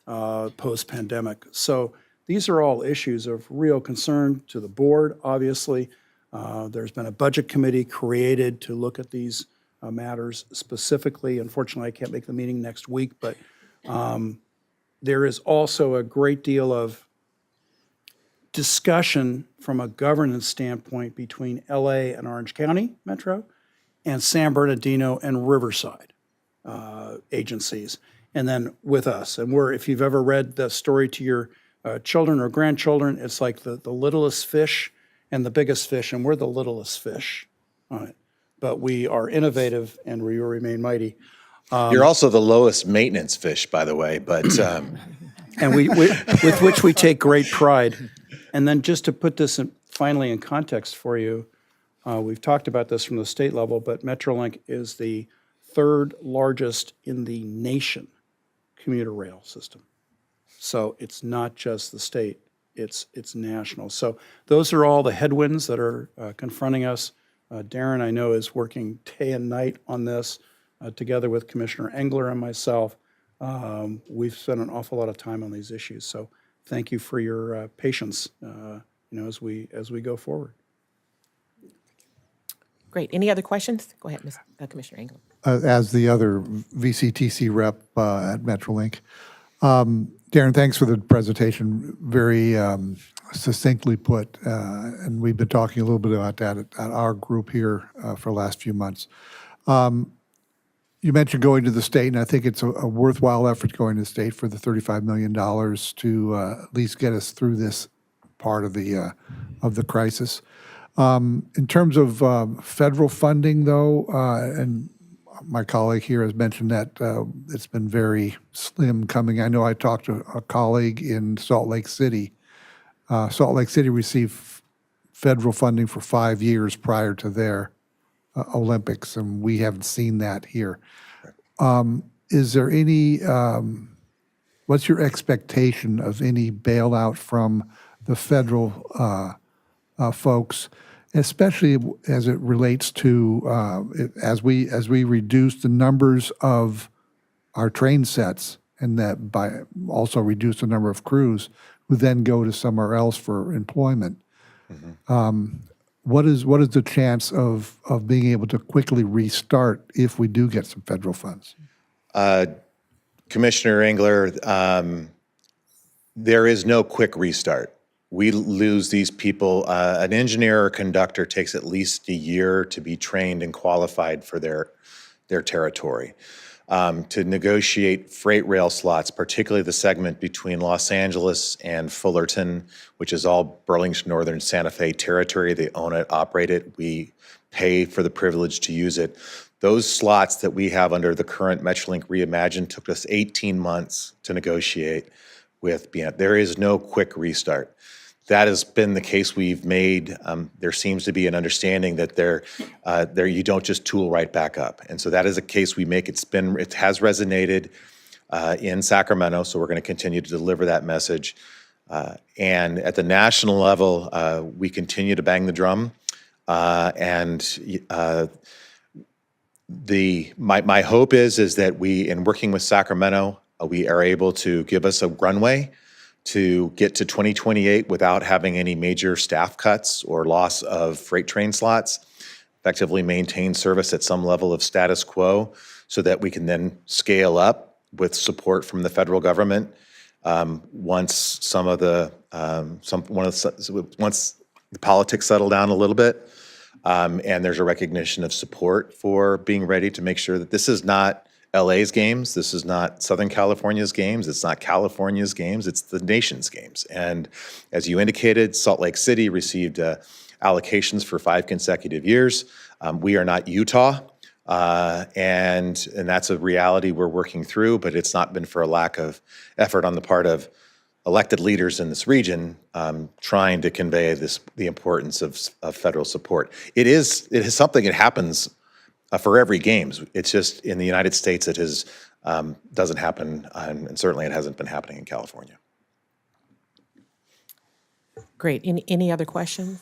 post-pandemic? So these are all issues of real concern to the board, obviously. There's been a budget committee created to look at these matters specifically. Unfortunately, I can't make the meeting next week, but there is also a great deal of discussion from a governance standpoint between LA and Orange County Metro and San Bernardino and Riverside agencies, and then with us. And if you've ever read the story to your children or grandchildren, it's like the littlest fish and the biggest fish, and we're the littlest fish on it. But we are innovative and we will remain mighty. You're also the lowest maintenance fish, by the way, but... and with which we take great pride. And then just to put this finally in context for you, We've talked about this from the state level, but Metrolink is the third largest in the nation commuter rail system. So it's not just the state, it's national. So those are all the headwinds that are confronting us. Darren, I know, is working day and night on this together with Commissioner Engler and myself. We've spent an awful lot of time on these issues. So thank you for your patience, as we go forward. Great. Any other questions? Go ahead, Commissioner Engel. As the other VCTC rep at Metrolink. Darren, thanks for the presentation. Very succinctly put, and we've been talking a little bit about that at our group here for the last few months. You mentioned going to the state, and I think it's a worthwhile effort going to the state for the $35 million to at least get us through this part of the crisis. In terms of federal funding, though, and my colleague here has mentioned that it's been very slim coming. I know I talked to a colleague in Salt Lake City. Salt Lake City received federal funding for 5 years prior to their Olympics, and we haven't seen that here. Is there any, what's your expectation of any bailout from the federal folks, especially as it relates to as we reduce the numbers of our train sets, and that by also reduce the number of crews who then go to somewhere else for employment? What is the chance of being able to quickly restart if we do get some federal funds? Commissioner Engler, there is no quick restart. We lose these people. An engineer or conductor takes at least a year to be trained and qualified for their territory. To negotiate freight rail slots, particularly the segment between Los Angeles and Fullerton, which is all Burlington Northern Santa Fe territory. They own it, operate it. We pay for the privilege to use it. Those slots that we have under the current Metrolink Reimagined took us 18 months to negotiate with BN. There is no quick restart. That has been the case we've made. There seems to be an understanding that there you don't just tool right back up, and so that is a case we make. It has resonated in Sacramento, so we're going to continue to deliver that message. And at the national level, we continue to bang the drum, my hope is that we, in working with Sacramento, we are able to give us a runway to get to 2028 without having any major staff cuts or loss of freight train slots, effectively maintain service at some level of status quo so that we can then scale up with support from the federal government once once the politics settle down a little bit, and there's a recognition of support for being ready to make sure that this is not LA's games, this is not Southern California's games, it's not California's games, it's the nation's games. And as you indicated, Salt Lake City received allocations for 5 consecutive years. We are not Utah, and that's a reality we're working through, but it's not been for a lack of effort on the part of elected leaders in this region trying to convey the importance of federal support. It is something that happens for every games. It's just in the United States it doesn't happen, and certainly it hasn't been happening in California. Great. Any other questions?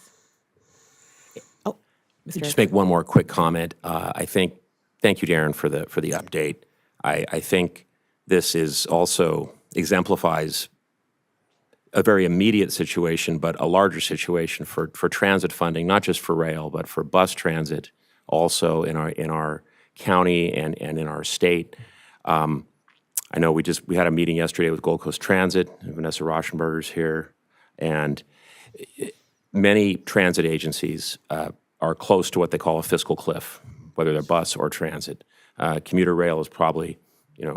Oh, Mr. Just make one more quick comment. Thank you, Darren, for the update. I think this is also exemplifies a very immediate situation, but a larger situation for transit funding, not just for rail, but for bus transit, also in our county and in our state. I know we had a meeting yesterday with Gold Coast Transit, Vanessa Rauschenberger's here, and many transit agencies are close to what they call a fiscal cliff, whether they're bus or transit. Commuter rail is probably, a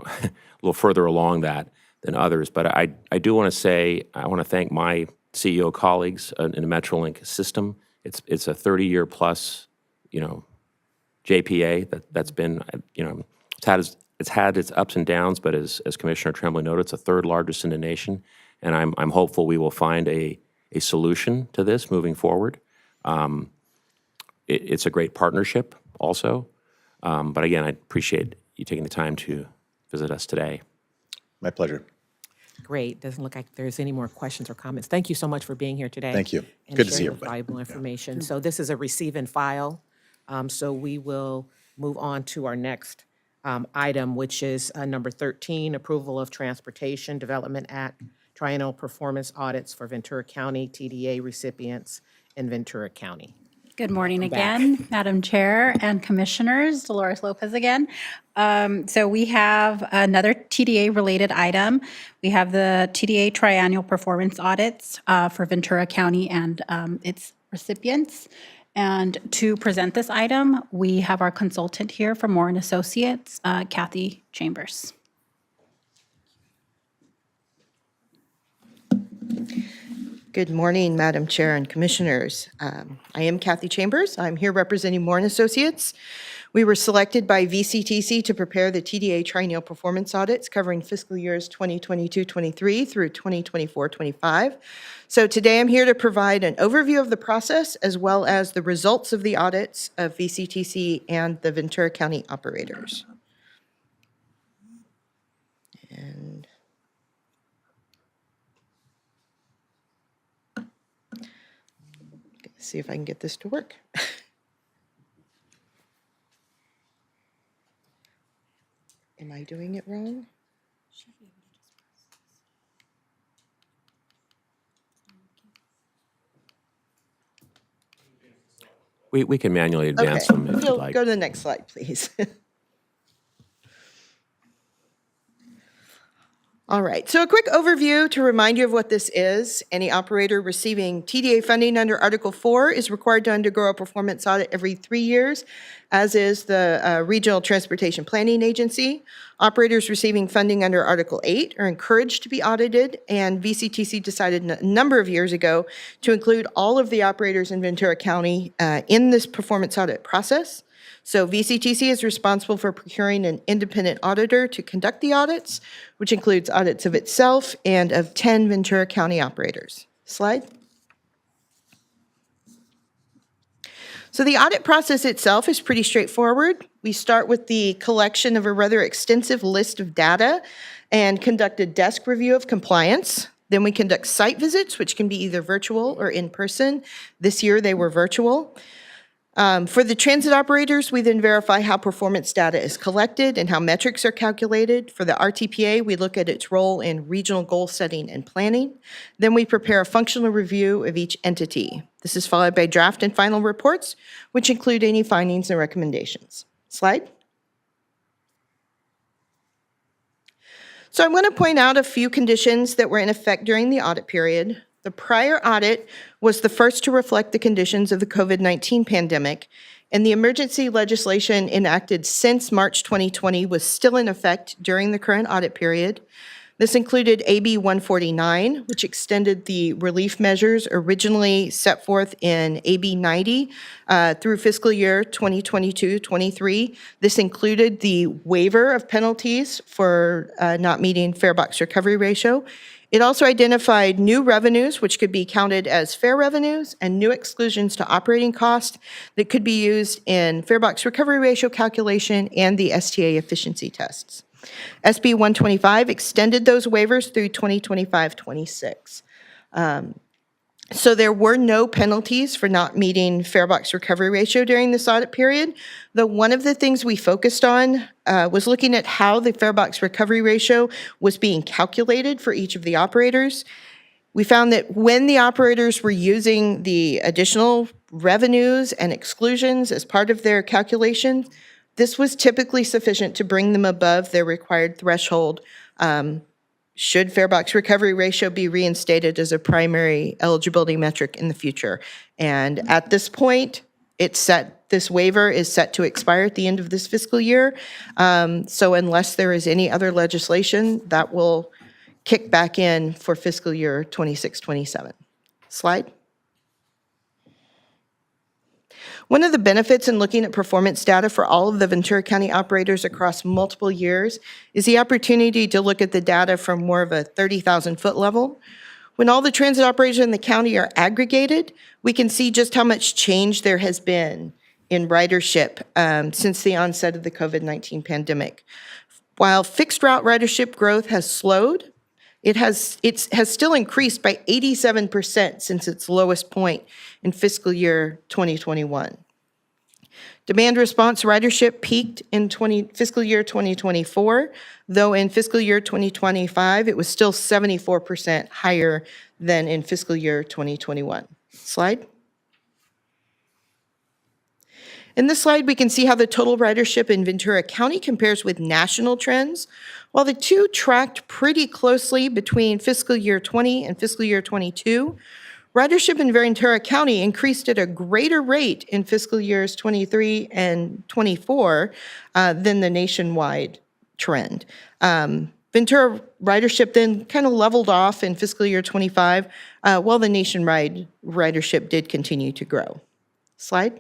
little further along that than others. But I do want to say, I want to thank my CEO colleagues in the Metrolink system. It's a 30-year plus, JPA that's been, it's had its ups and downs, but as Commissioner Tremblay noted, it's the third largest in the nation, and I'm hopeful we will find a solution to this moving forward. it's a great partnership also. But again, I appreciate you taking the time to visit us today. My pleasure. Great. Doesn't look like there's any more questions or comments. Thank you so much for being here today. Thank you. And Good to see sharing everybody. valuable information. So this is a receive and file. So we will move on to our next item, which is number 13, approval of Transportation Development Act triennial performance audits for Ventura County TDA recipients in Ventura County. Good morning again, Madam Chair and Commissioners. Dolores Lopez again. So we have another TDA-related item. We have the TDA triennial performance audits for Ventura County and its recipients. And to present this item, we have our consultant here from Moore & Associates, Kathy Chambers. Good morning, Madam Chair and Commissioners. I am Kathy Chambers. I'm here representing Moore & Associates. We were selected by VCTC to prepare the TDA triennial performance audits covering fiscal years 2022-23 through 2024-25. So today I'm here to provide an overview of the process as well as the results of the audits of VCTC and the Ventura County operators. And see if I can get this to work. Am I doing it wrong? We can manually advance them if you'd like. Go to the next slide, please. All right, so a quick overview to remind you of what this is. Any operator receiving TDA funding under Article 4 is required to undergo a performance audit every 3 years, as is the Regional Transportation Planning Agency. Operators receiving funding under Article 8 are encouraged to be audited, and VCTC decided a number of years ago to include all of the operators in Ventura County in this performance audit process. So VCTC is responsible for procuring an independent auditor to conduct the audits, which includes audits of itself and of 10 Ventura County operators. Slide. So the audit process itself is pretty straightforward. We start with the collection of a rather extensive list of data and conduct a desk review of compliance. Then we conduct site visits, which can be either virtual or in person. This year they were virtual. For the transit operators, we then verify how performance data is collected and how metrics are calculated. For the RTPA, we look at its role in regional goal setting and planning. Then we prepare a functional review of each entity. This is followed by draft and final reports, which include any findings and recommendations. Slide. So I'm going to point out a few conditions that were in effect during the audit period. The prior audit was the first to reflect the conditions of the COVID-19 pandemic, and the emergency legislation enacted since March 2020 was still in effect during the current audit period. This included AB 149, which extended the relief measures originally set forth in AB 90 through fiscal year 2022-23. This included the waiver of penalties for not meeting fare box recovery ratio. It also identified new revenues, which could be counted as fare revenues, and new exclusions to operating costs that could be used in fare box recovery ratio calculation and the STA efficiency tests. SB 125 extended those waivers through 2025-26. So there were no penalties for not meeting fare box recovery ratio during this audit period, though one of the things we focused on was looking at how the fare box recovery ratio was being calculated for each of the operators. We found that when the operators were using the additional revenues and exclusions as part of their calculation, this was typically sufficient to bring them above their required threshold should fare box recovery ratio be reinstated as a primary eligibility metric in the future. And at this point, this waiver is set to expire at the end of this fiscal year. So unless there is any other legislation, that will kick back in for fiscal year 26-27. Slide. One of the benefits in looking at performance data for all of the Ventura County operators across multiple years is the opportunity to look at the data from more of a 30,000-foot level. When all the transit operators in the county are aggregated, we can see just how much change there has been in ridership since the onset of the COVID-19 pandemic. While fixed route ridership growth has slowed, it has still increased by 87% since its lowest point in fiscal year 2021. Demand response ridership peaked in fiscal year 2024, though in fiscal year 2025, it was still 74% higher than in fiscal year 2021. Slide. In this slide, we can see how the total ridership in Ventura County compares with national trends. While the two tracked pretty closely between fiscal year 20 and fiscal year 22, ridership in Ventura County increased at a greater rate in fiscal years 23 and 24 than the nationwide trend. Ventura ridership then kind of leveled off in fiscal year 25, while the nationwide ridership did continue to grow. Slide.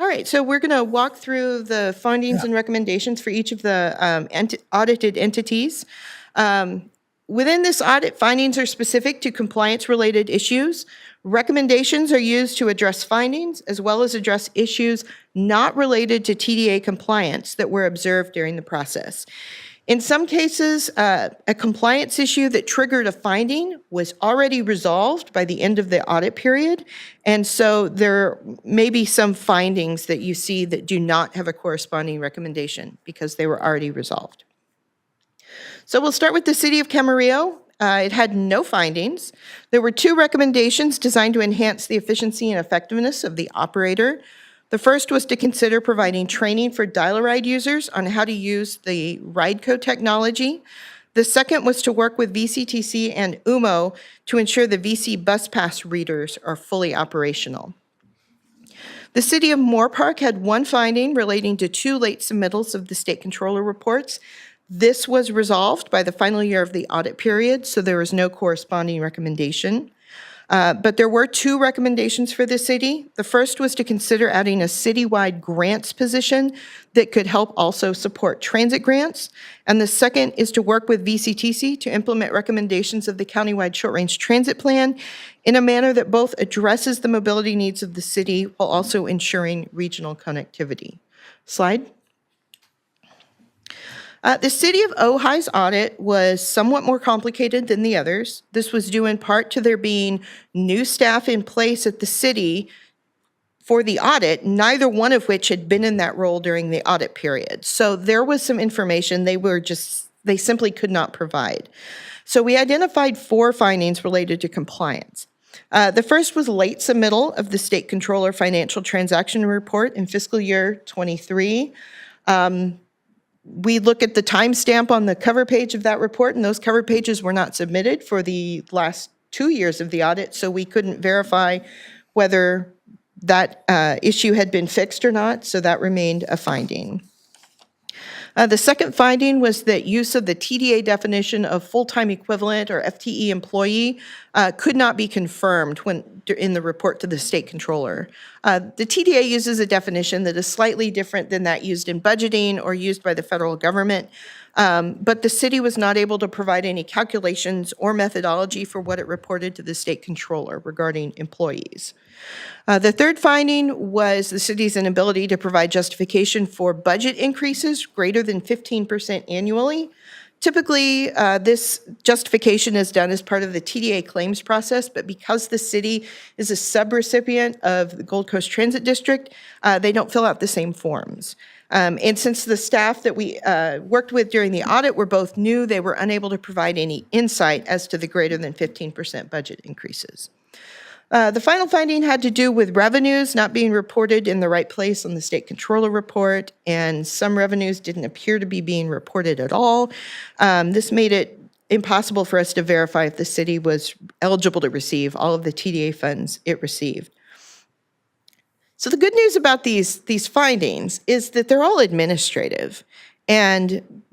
All right, so we're going to walk through the findings and recommendations for each of the audited entities. Within this audit, findings are specific to compliance-related issues. Recommendations are used to address findings as well as address issues not related to TDA compliance that were observed during the process. In some cases, a compliance issue that triggered a finding was already resolved by the end of the audit period, and so there may be some findings that you see that do not have a corresponding recommendation because they were already resolved. So we'll start with the City of Camarillo. It had no findings. There were 2 recommendations designed to enhance the efficiency and effectiveness of the operator. The first was to consider providing training for dial-a-ride users on how to use the RideCo technology. The second was to work with VCTC and UMO to ensure the VC bus pass readers are fully operational. The City of Moore Park had 1 finding relating to 2 late submittals of the State Controller reports. This was resolved by the final year of the audit period, so there was no corresponding recommendation. But there were 2 recommendations for the city. The first was to consider adding a citywide grants position that could help also support transit grants. And the second is to work with VCTC to implement recommendations of the countywide short-range transit plan in a manner that both addresses the mobility needs of the city while also ensuring regional connectivity. Slide. The City of Ojai's audit was somewhat more complicated than the others. This was due in part to there being new staff in place at the city for the audit, neither one of which had been in that role during the audit period. So there was some information they simply could not provide. So we identified 4 findings related to compliance. The first was late submittal of the State Controller Financial Transaction Report in fiscal year 23. We look at the timestamp on the cover page of that report, and those cover pages were not submitted for the last 2 years of the audit, so we couldn't verify whether that issue had been fixed or not, so that remained a finding. The second finding was that use of the TDA definition of full-time equivalent or FTE employee could not be confirmed in the report to the state controller. The TDA uses a definition that is slightly different than that used in budgeting or used by the federal government, but the city was not able to provide any calculations or methodology for what it reported to the state controller regarding employees. The third finding was the city's inability to provide justification for budget increases greater than 15% annually. Typically, this justification is done as part of the TDA claims process, but because the city is a subrecipient of the Gold Coast Transit District, they don't fill out the same forms. And since the staff that we worked with during the audit were both new, they were unable to provide any insight as to the greater than 15% budget increases. The final finding had to do with revenues not being reported in the right place on the state controller report, and some revenues didn't appear to be being reported at all. This made it impossible for us to verify if the city was eligible to receive all of the TDA funds it received. So the good news about these findings is that they're all administrative, and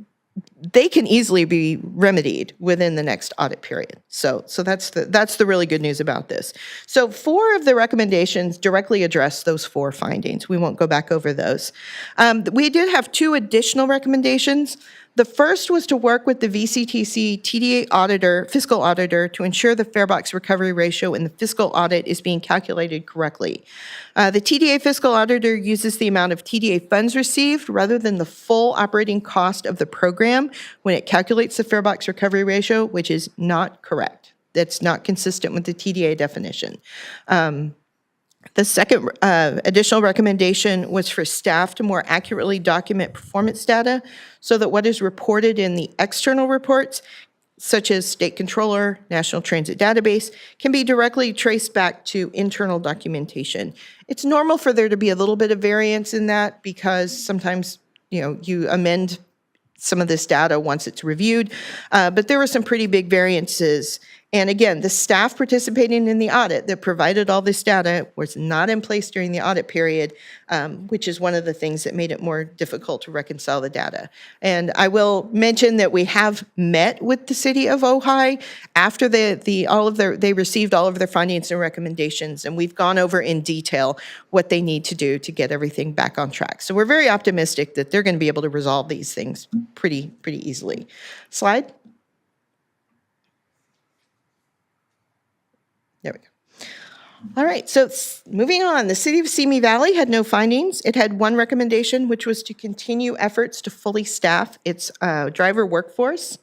they can easily be remedied within the next audit period. So that's the really good news about this. So 4 of the recommendations directly address those 4 findings. We won't go back over those. We did have 2 additional recommendations. The first was to work with the VCTC TDA auditor, fiscal auditor, to ensure the fare box recovery ratio in the fiscal audit is being calculated correctly. The TDA fiscal auditor uses the amount of TDA funds received rather than the full operating cost of the program when it calculates the fare box recovery ratio, which is not correct. That's not consistent with the TDA definition. The second additional recommendation was for staff to more accurately document performance data so that what is reported in the external reports, such as State Controller, National Transit Database, can be directly traced back to internal documentation. It's normal for there to be a little bit of variance in that because sometimes, you amend some of this data once it's reviewed, but there were some pretty big variances. And again, the staff participating in the audit that provided all this data was not in place during the audit period, which is one of the things that made it more difficult to reconcile the data. And I will mention that we have met with the city of Ojai after they received all of their findings and recommendations, and we've gone over in detail what they need to do to get everything back on track. So we're very optimistic that they're going to be able to resolve these things pretty easily. Slide. There we go. All right, so moving on, the City of Simi Valley had no findings. It had one recommendation, which was to continue efforts to fully staff its driver workforce.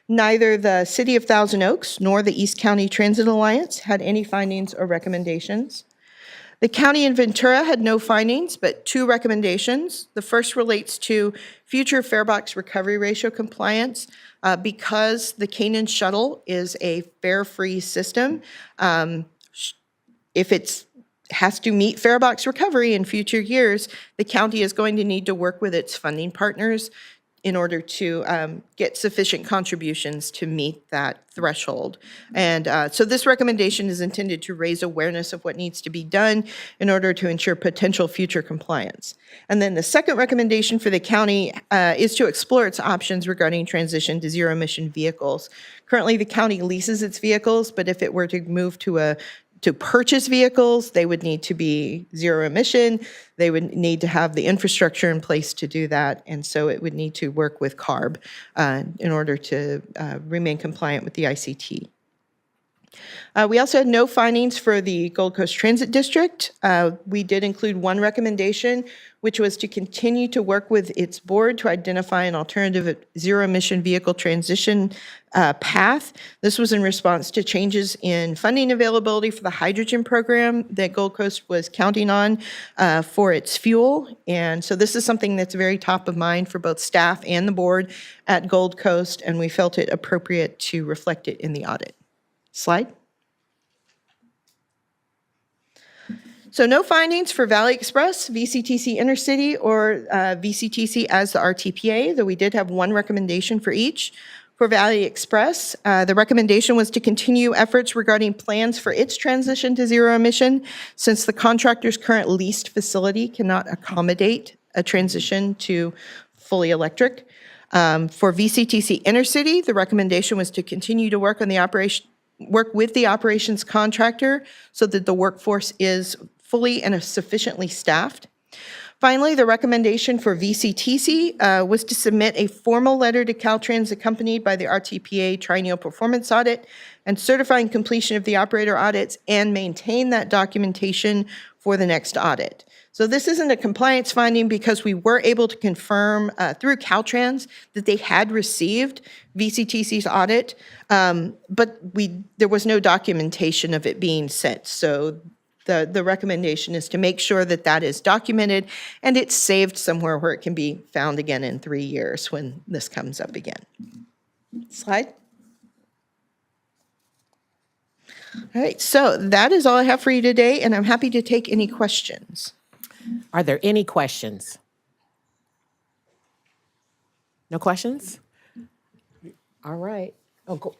Neither the City of Thousand Oaks nor the East County Transit Alliance had any findings or recommendations. The county in Ventura had no findings, but two recommendations. The first relates to future fare box recovery ratio compliance. Because the Canaan shuttle is a fare-free system, if it has to meet fare box recovery in future years, the county is going to need to work with its funding partners in order to get sufficient contributions to meet that threshold. And so this recommendation is intended to raise awareness of what needs to be done in order to ensure potential future compliance. And then the second recommendation for the county is to explore its options regarding transition to zero-emission vehicles. Currently, the county leases its vehicles, but if it were to move to purchase vehicles, they would need to be zero emission. They would need to have the infrastructure in place to do that. And so it would need to work with CARB in order to remain compliant with the ICT. We also had no findings for the Gold Coast Transit District. We did include one recommendation, which was to continue to work with its board to identify an alternative zero-emission vehicle transition path. This was in response to changes in funding availability for the hydrogen program that Gold Coast was counting on for its fuel. And so this is something that's very top of mind for both staff and the board at Gold Coast, and we felt it appropriate to reflect it in the audit. Slide. So no findings for Valley Express, VCTC Intercity, or VCTC as the RTPA, though we did have one recommendation for each. For Valley Express, the recommendation was to continue efforts regarding plans for its transition to zero emission, since the contractor's current leased facility cannot accommodate a transition to fully electric. For VCTC Intercity, the recommendation was to continue to work with the operations contractor so that the workforce is fully and sufficiently staffed. Finally, the recommendation for VCTC was to submit a formal letter to Caltrans accompanied by the RTPA triennial performance audit and certifying completion of the operator audits and maintain that documentation for the next audit. So this isn't a compliance finding because we were able to confirm through Caltrans that they had received VCTC's audit, but there was no documentation of it being sent. So the recommendation is to make sure that that is documented and it's saved somewhere where it can be found again in 3 years when this comes up again. Slide. All right, so that is all I have for you today, and I'm happy to take any questions. Are there any questions? No questions? All right. Oh, go.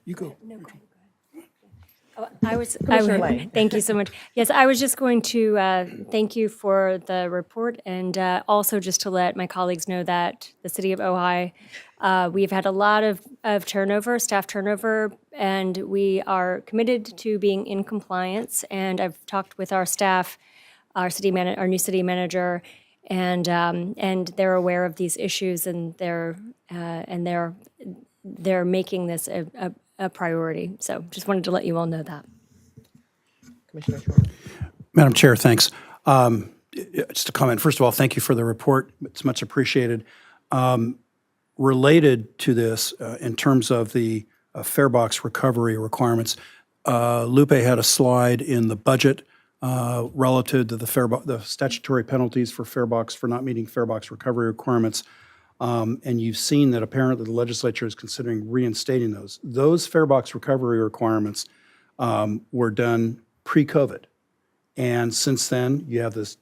You go. Thank you so much. Yes, I was just going to thank you for the report and also just to let my colleagues know that the City of Ojai, we've had a lot of turnover, staff turnover, and we are committed to being in compliance. And I've talked with our staff, our new city manager, and they're aware of these issues, and they're making this a priority. So just wanted to let you all know that. Commissioner Schwartz. Madam Chair, thanks. Just a comment. First of all, thank you for the report. It's much appreciated. Related to this, in terms of the fare box recovery requirements, Lupe had a slide in the budget relative to the statutory penalties for not meeting fare box recovery requirements. And you've seen that apparently the legislature is considering reinstating those. Those fare box recovery requirements were done pre-COVID. And since then, you have this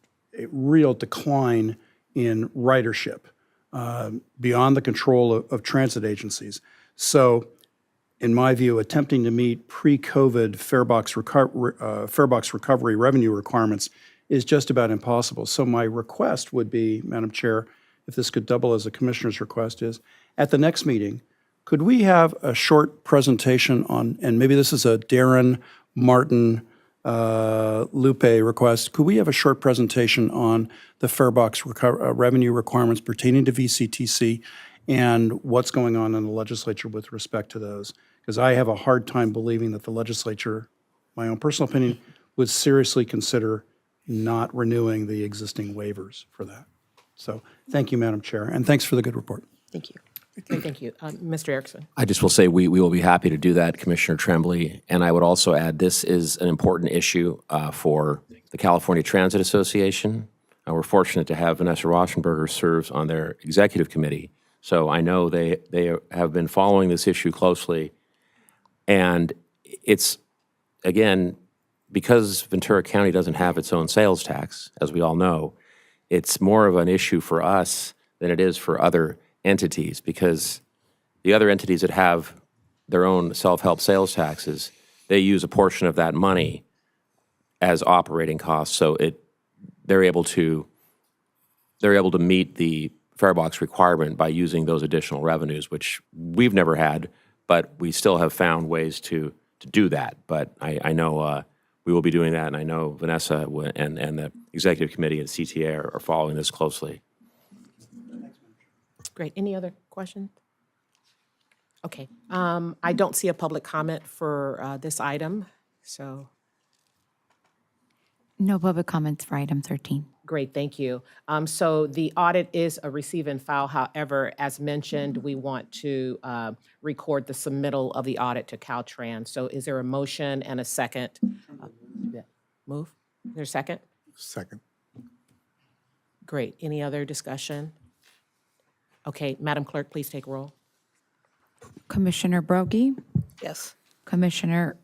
real decline in ridership beyond the control of transit agencies. So, in my view, attempting to meet pre-COVID fare box recovery revenue requirements is just about impossible. So my request would be, Madam Chair, if this could double as a commissioner's request, is at the next meeting, could we have a short presentation on, and maybe this is a Darren, Martin, Lupe request, could we have a short presentation on the fare box revenue requirements pertaining to VCTC and what's going on in the legislature with respect to those? Because I have a hard time believing that the legislature, my own personal opinion, would seriously consider not renewing the existing waivers for that. So thank you, Madam Chair, and thanks for the good report. Thank you. Okay, thank you. Mr. Erickson. I just will say we will be happy to do that, Commissioner Tremblay. And I would also add this is an important issue for the California Transit Association. We're fortunate to have Vanessa Rauschenberger serves on their executive committee. So I know they have been following this issue closely. And it's, again, because Ventura County doesn't have its own sales tax, as we all know, it's more of an issue for us than it is for other entities, because the other entities that have their own self-help sales taxes, they use a portion of that money as operating costs. So they're able to meet the fare box requirement by using those additional revenues, which we've never had, but we still have found ways to do that. But I know we will be doing that, and I know Vanessa and the executive committee and CTA are following this closely. Great. Any other questions? Okay. I don't see a public comment for this item, so. No public comments for item 13. Great, thank you. So the audit is a receive and file. However, as mentioned, we want to record the submittal of the audit to Caltrans. So is there a motion and a second? Move? Is there a second? Second. Great. Any other discussion? Okay, Madam Clerk, please take roll. Commissioner Broggie? Yes. Commissioner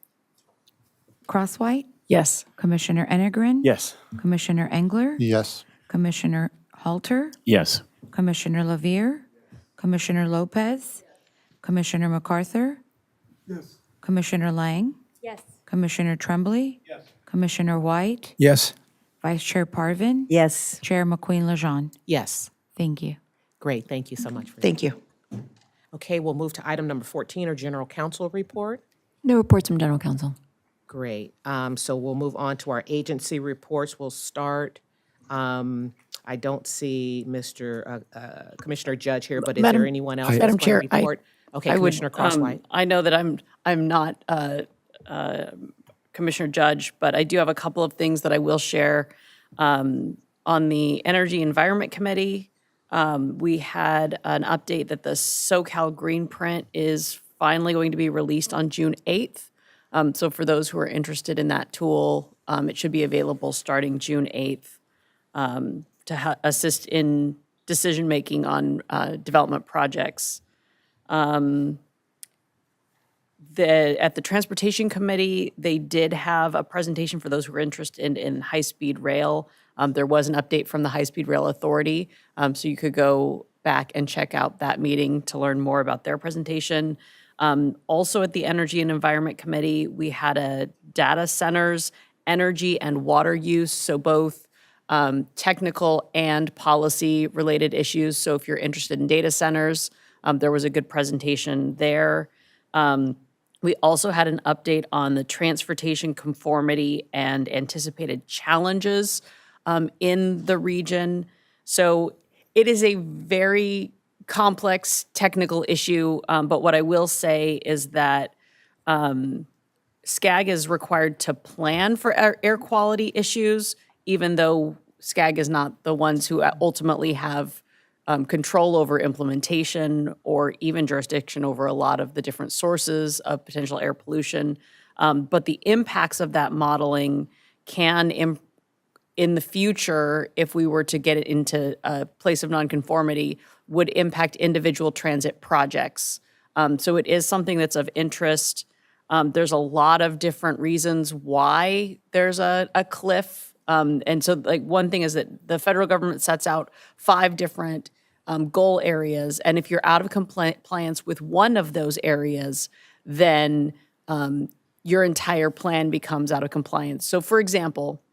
Crosswhite? Yes. Commissioner Enegren? Yes. Commissioner Engler? Yes. Commissioner Halter? Yes. Commissioner LaVere? Commissioner Lopez? Commissioner MacArthur? Yes. Commissioner Lang? Yes. Commissioner Tremblay? Yes. Commissioner White? Yes. Vice Chair Parvin? Yes. Chair McQueen-Lejeune? Yes. Thank you. Great, thank you so much for that. Thank you. Okay, we'll move to item number 14, or General Counsel report. No reports from General Counsel. Great. So we'll move on to our agency reports. We'll start. I don't see Mr. Commissioner Judge here, but is there anyone else that's Madam going Chair, to report? Okay, Commissioner Crosswhite. I know that I'm not Commissioner Judge, but I do have a couple of things that I will share. On the Energy Environment Committee, we had an update that the SoCal Green Print is finally going to be released on June 8th. So for those who are interested in that tool, it should be available starting June 8th to assist in decision-making on development projects. At the Transportation Committee, they did have a presentation for those who are interested in high-speed rail. There was an update from the High-Speed Rail Authority, so you could go back and check out that meeting to learn more about their presentation. Also at the Energy and Environment Committee, we had a data centers, energy and water use, so both technical and policy-related issues. So if you're interested in data centers, there was a good presentation there. We also had an update on the transportation conformity and anticipated challenges in the region. So it is a very complex technical issue, but what I will say is that SCAG is required to plan for air quality issues, even though SCAG is not the ones who ultimately have control over implementation or even jurisdiction over a lot of the different sources of potential air pollution. But the impacts of that modeling can, in the future, if we were to get it into a place of nonconformity, would impact individual transit projects. So it is something that's of interest. There's a lot of different reasons why there's a cliff. And so like one thing is that the federal government sets out 5 different goal areas. And if you're out of compliance with one of those areas, then your entire plan becomes out of compliance. So for example,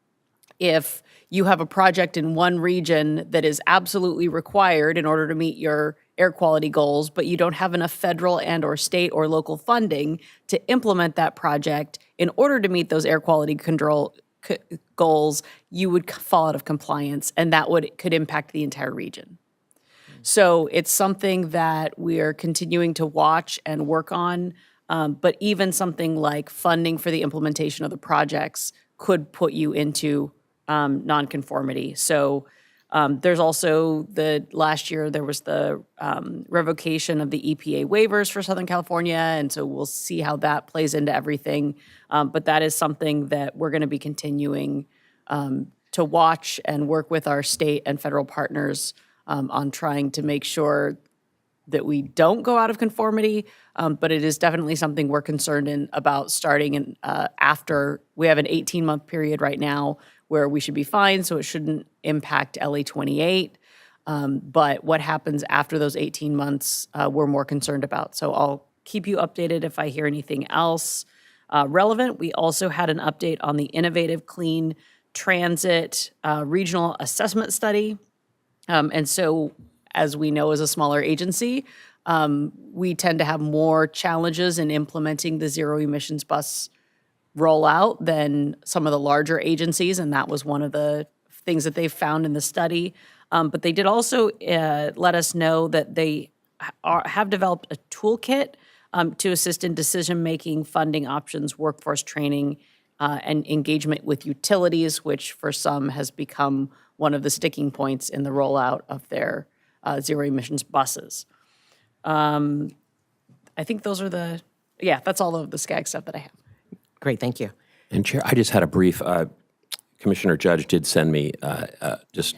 if you have a project in one region that is absolutely required in order to meet your air quality goals, but you don't have enough federal and or state or local funding to implement that project in order to meet those air quality control goals, you would fall out of compliance, and that could impact the entire region. So it's something that we are continuing to watch and work on, but even something like funding for the implementation of the projects could put you into nonconformity. So there's also last year there was the revocation of the EPA waivers for Southern California, and so we'll see how that plays into everything. But that is something that we're going to be continuing to watch and work with our state and federal partners on trying to make sure that we don't go out of conformity, but it is definitely something we're concerned about starting after we have an 18-month period right now where we should be fine, so it shouldn't impact LA 28. But what happens after those 18 months, we're more concerned about. So I'll keep you updated if I hear anything else relevant. We also had an update on the Innovative Clean Transit Regional Assessment Study. And so, as we know, as a smaller agency, we tend to have more challenges in implementing the zero emissions bus rollout than some of the larger agencies, and that was one of the things that they found in the study. But they did also let us know that they have developed a toolkit to assist in decision-making, funding options, workforce training, and engagement with utilities, which for some has become one of the sticking points in the rollout of their zero emissions buses. I think those are that's all of the SCAG stuff that I have. Great, thank you. And Chair, I just had a brief, Commissioner Judge did send me just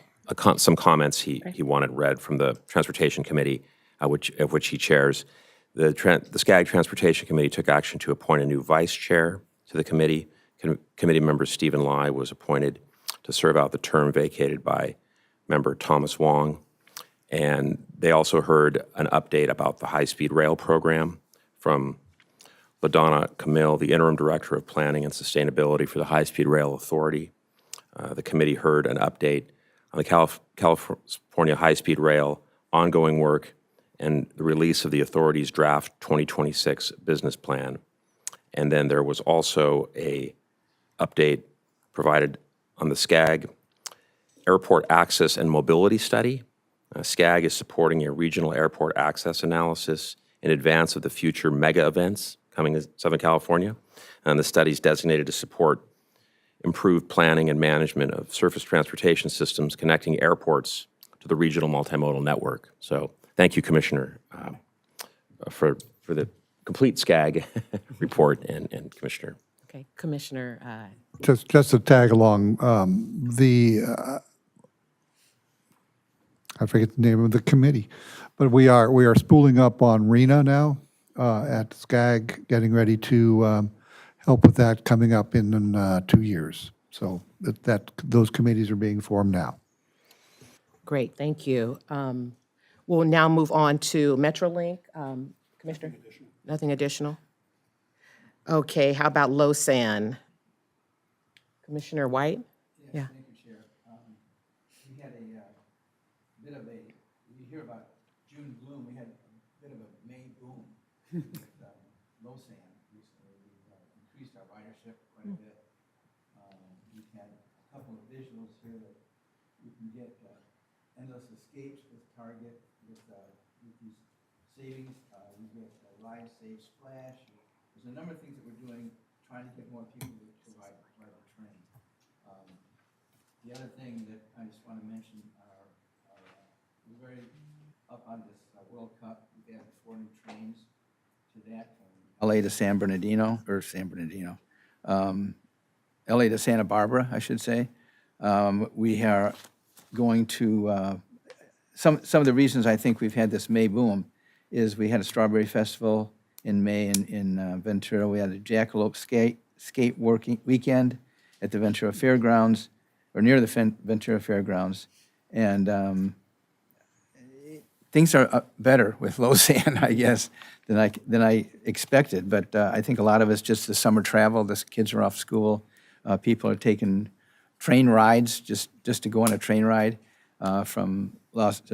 some comments he wanted read from the Transportation Committee, of which he chairs. The SCAG Transportation Committee took action to appoint a new vice chair to the committee. Committee member Stephen Lai was appointed to serve out the term vacated by member Thomas Wong. And they also heard an update about the high-speed rail program from LaDonna Camille, the Interim Director of Planning and Sustainability for the High-Speed Rail Authority. The committee heard an update on the California High-Speed Rail ongoing work and the release of the authority's draft 2026 business plan. And then there was also a update provided on the SCAG Airport Access and Mobility Study. SCAG is supporting a regional airport access analysis in advance of the future mega events coming to Southern California. And the study is designated to support improved planning and management of surface transportation systems connecting airports to the regional multimodal network. So thank you, Commissioner, for the complete SCAG report and Commissioner. Okay, Commissioner. Just to tag along, I forget the name of the committee, but we are spooling up on RENA now at SCAG, getting ready to help with that coming up in 2 years. So those committees are being formed now. Great, thank you. We'll now move on to MetroLink. Commissioner? Nothing additional? Okay, how about LoSAN? Commissioner White? Yeah. Thank you, Chair. We had a bit of you hear about June gloom, we had a bit of a May boom with LoSAN recently. We've increased our ridership quite a bit. We've had a couple of visuals here that you can get endless escapes with Target, with these savings. We get Ride, Save, Splash. There's a number of things that we're doing, trying to get more people to ride the train. The other thing that I just want to mention are we're very up on this World Cup. We've added 4 new trains to that from LA to San Bernardino, LA to Santa Barbara, I should say. We are going to, some of the reasons I think we've had this May boom is we had a Strawberry Festival in May in Ventura. We had a Jackalope skate working weekend at the Ventura Fairgrounds, or near the Ventura Fairgrounds. And things are better with low sand, I guess, than I expected. But I think a lot of it's just the summer travel. The kids are off school. People are taking train rides just to go on a train ride from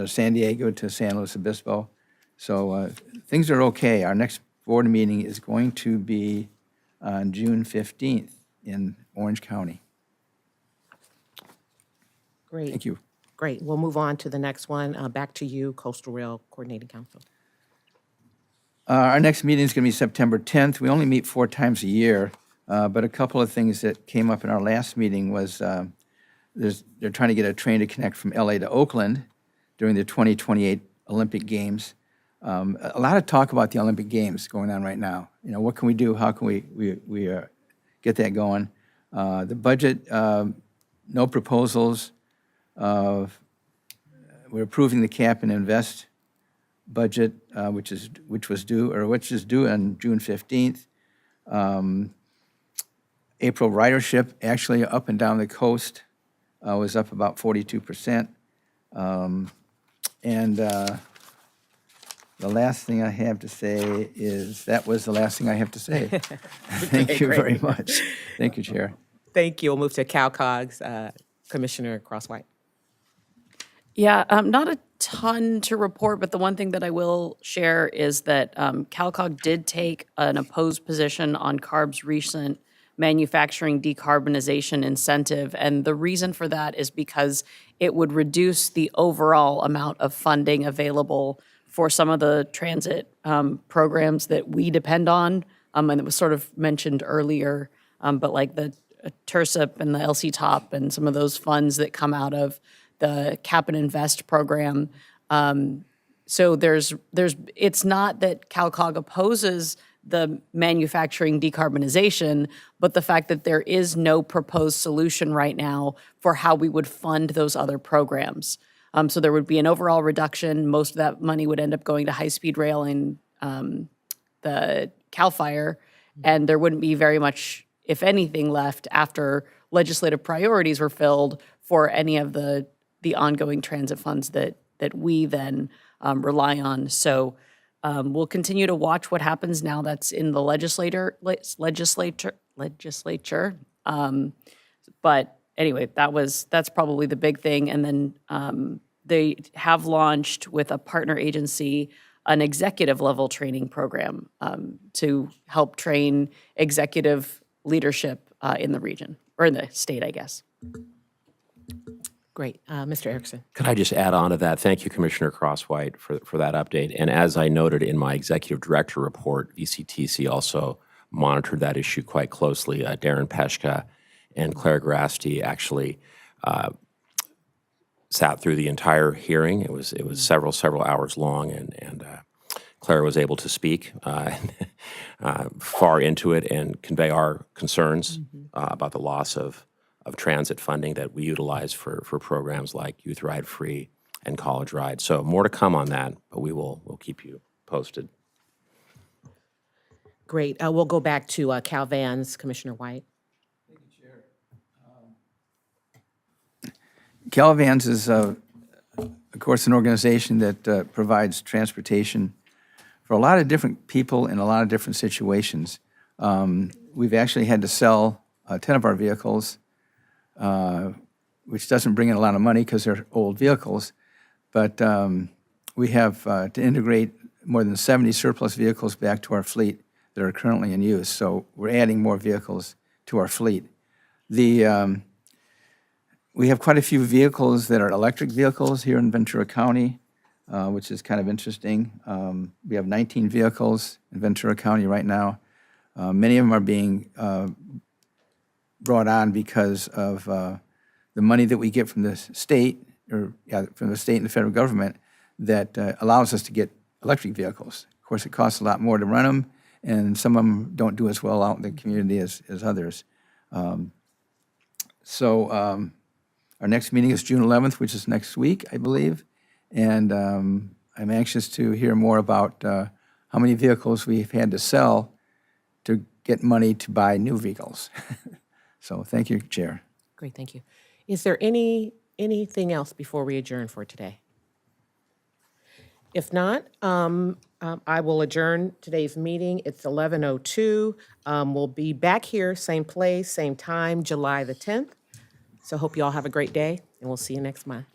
San Diego to San Luis Obispo. So things are okay. Our next board meeting is going to be on June 15th in Orange County. Great. Thank you. Great. We'll move on to the next one. Back to you, Coastal Rail Coordinating Council. Our next meeting is going to be September 10th. We only meet 4 times a year, but a couple of things that came up in our last meeting was they're trying to get a train to connect from LA to Oakland during the 2028 Olympic Games. A lot of talk about the Olympic Games going on right now. You know, what can we do? How can we get that going? The budget, no proposals. We're approving the cap and invest budget, which is due on June 15th. April ridership actually up and down the coast was up about 42%. And the last thing I have to say is that was the last thing I have to say. Thank you very much. Thank you, Chair. Thank you. We'll move to CalCOG's Commissioner Cross-White. Yeah, not a ton to report, but the one thing that I will share is that CalCOG did take an opposed position on CARB's recent manufacturing decarbonization incentive. And the reason for that is because it would reduce the overall amount of funding available for some of the transit programs that we depend on. And it was sort of mentioned earlier, but like the TIRSIP and the LC TOP and some of those funds that come out of the Cap and Invest program. So it's not that CalCOG opposes the manufacturing decarbonization, but the fact that there is no proposed solution right now for how we would fund those other programs. So there would be an overall reduction. Most of that money would end up going to high-speed rail and the CAL FIRE, and there wouldn't be very much, if anything, left after legislative priorities were filled for any of the ongoing transit funds that we then rely on. So we'll continue to watch what happens now that's in the legislature. But anyway, that's probably the big thing. And then they have launched with a partner agency an executive level training program to help train executive leadership in the region, or in the state, I guess. Great. Mr. Erickson. Could I just add on to that? Thank you, Commissioner Cross-White, for that update. And as I noted in my executive director report, VCTC also monitored that issue quite closely. Darren Peshka and Claire Grasti actually sat through the entire hearing. It was several hours long, and Claire was able to speak far into it and convey our concerns about the loss of transit funding that we utilize for programs like Youth Ride Free and College Ride. So more to come on that, but we'll keep you posted. Great. We'll go back to Cal Vans, Commissioner White. CalVans is, of course, an organization that provides transportation for a lot of different people in a lot of different situations. We've actually had to sell 10 of our vehicles, which doesn't bring in a lot of money because they're old vehicles. But we have to integrate more than 70 surplus vehicles back to our fleet that are currently in use. So we're adding more vehicles to our fleet. We We have quite a few vehicles that are electric vehicles here in Ventura County, which is kind of interesting. We have 19 vehicles in Ventura County right now. Many of them are being brought on because of the money that we get from the state, from the state and the federal government that allows us to get electric vehicles. Of course, it costs a lot more to run them, and some of them don't do as well out in the community as others. Our next meeting is June 11th, which is next week, I believe. And I'm anxious to hear more about how many vehicles we've had to sell to get money to buy new vehicles. So thank you, Chair. Great, thank you. Is there anything else before we adjourn for today? If not, I will adjourn today's meeting. It's 11:02. We'll be back here, same place, same time, July the 10th. So hope you all have a great day, and we'll see you next month.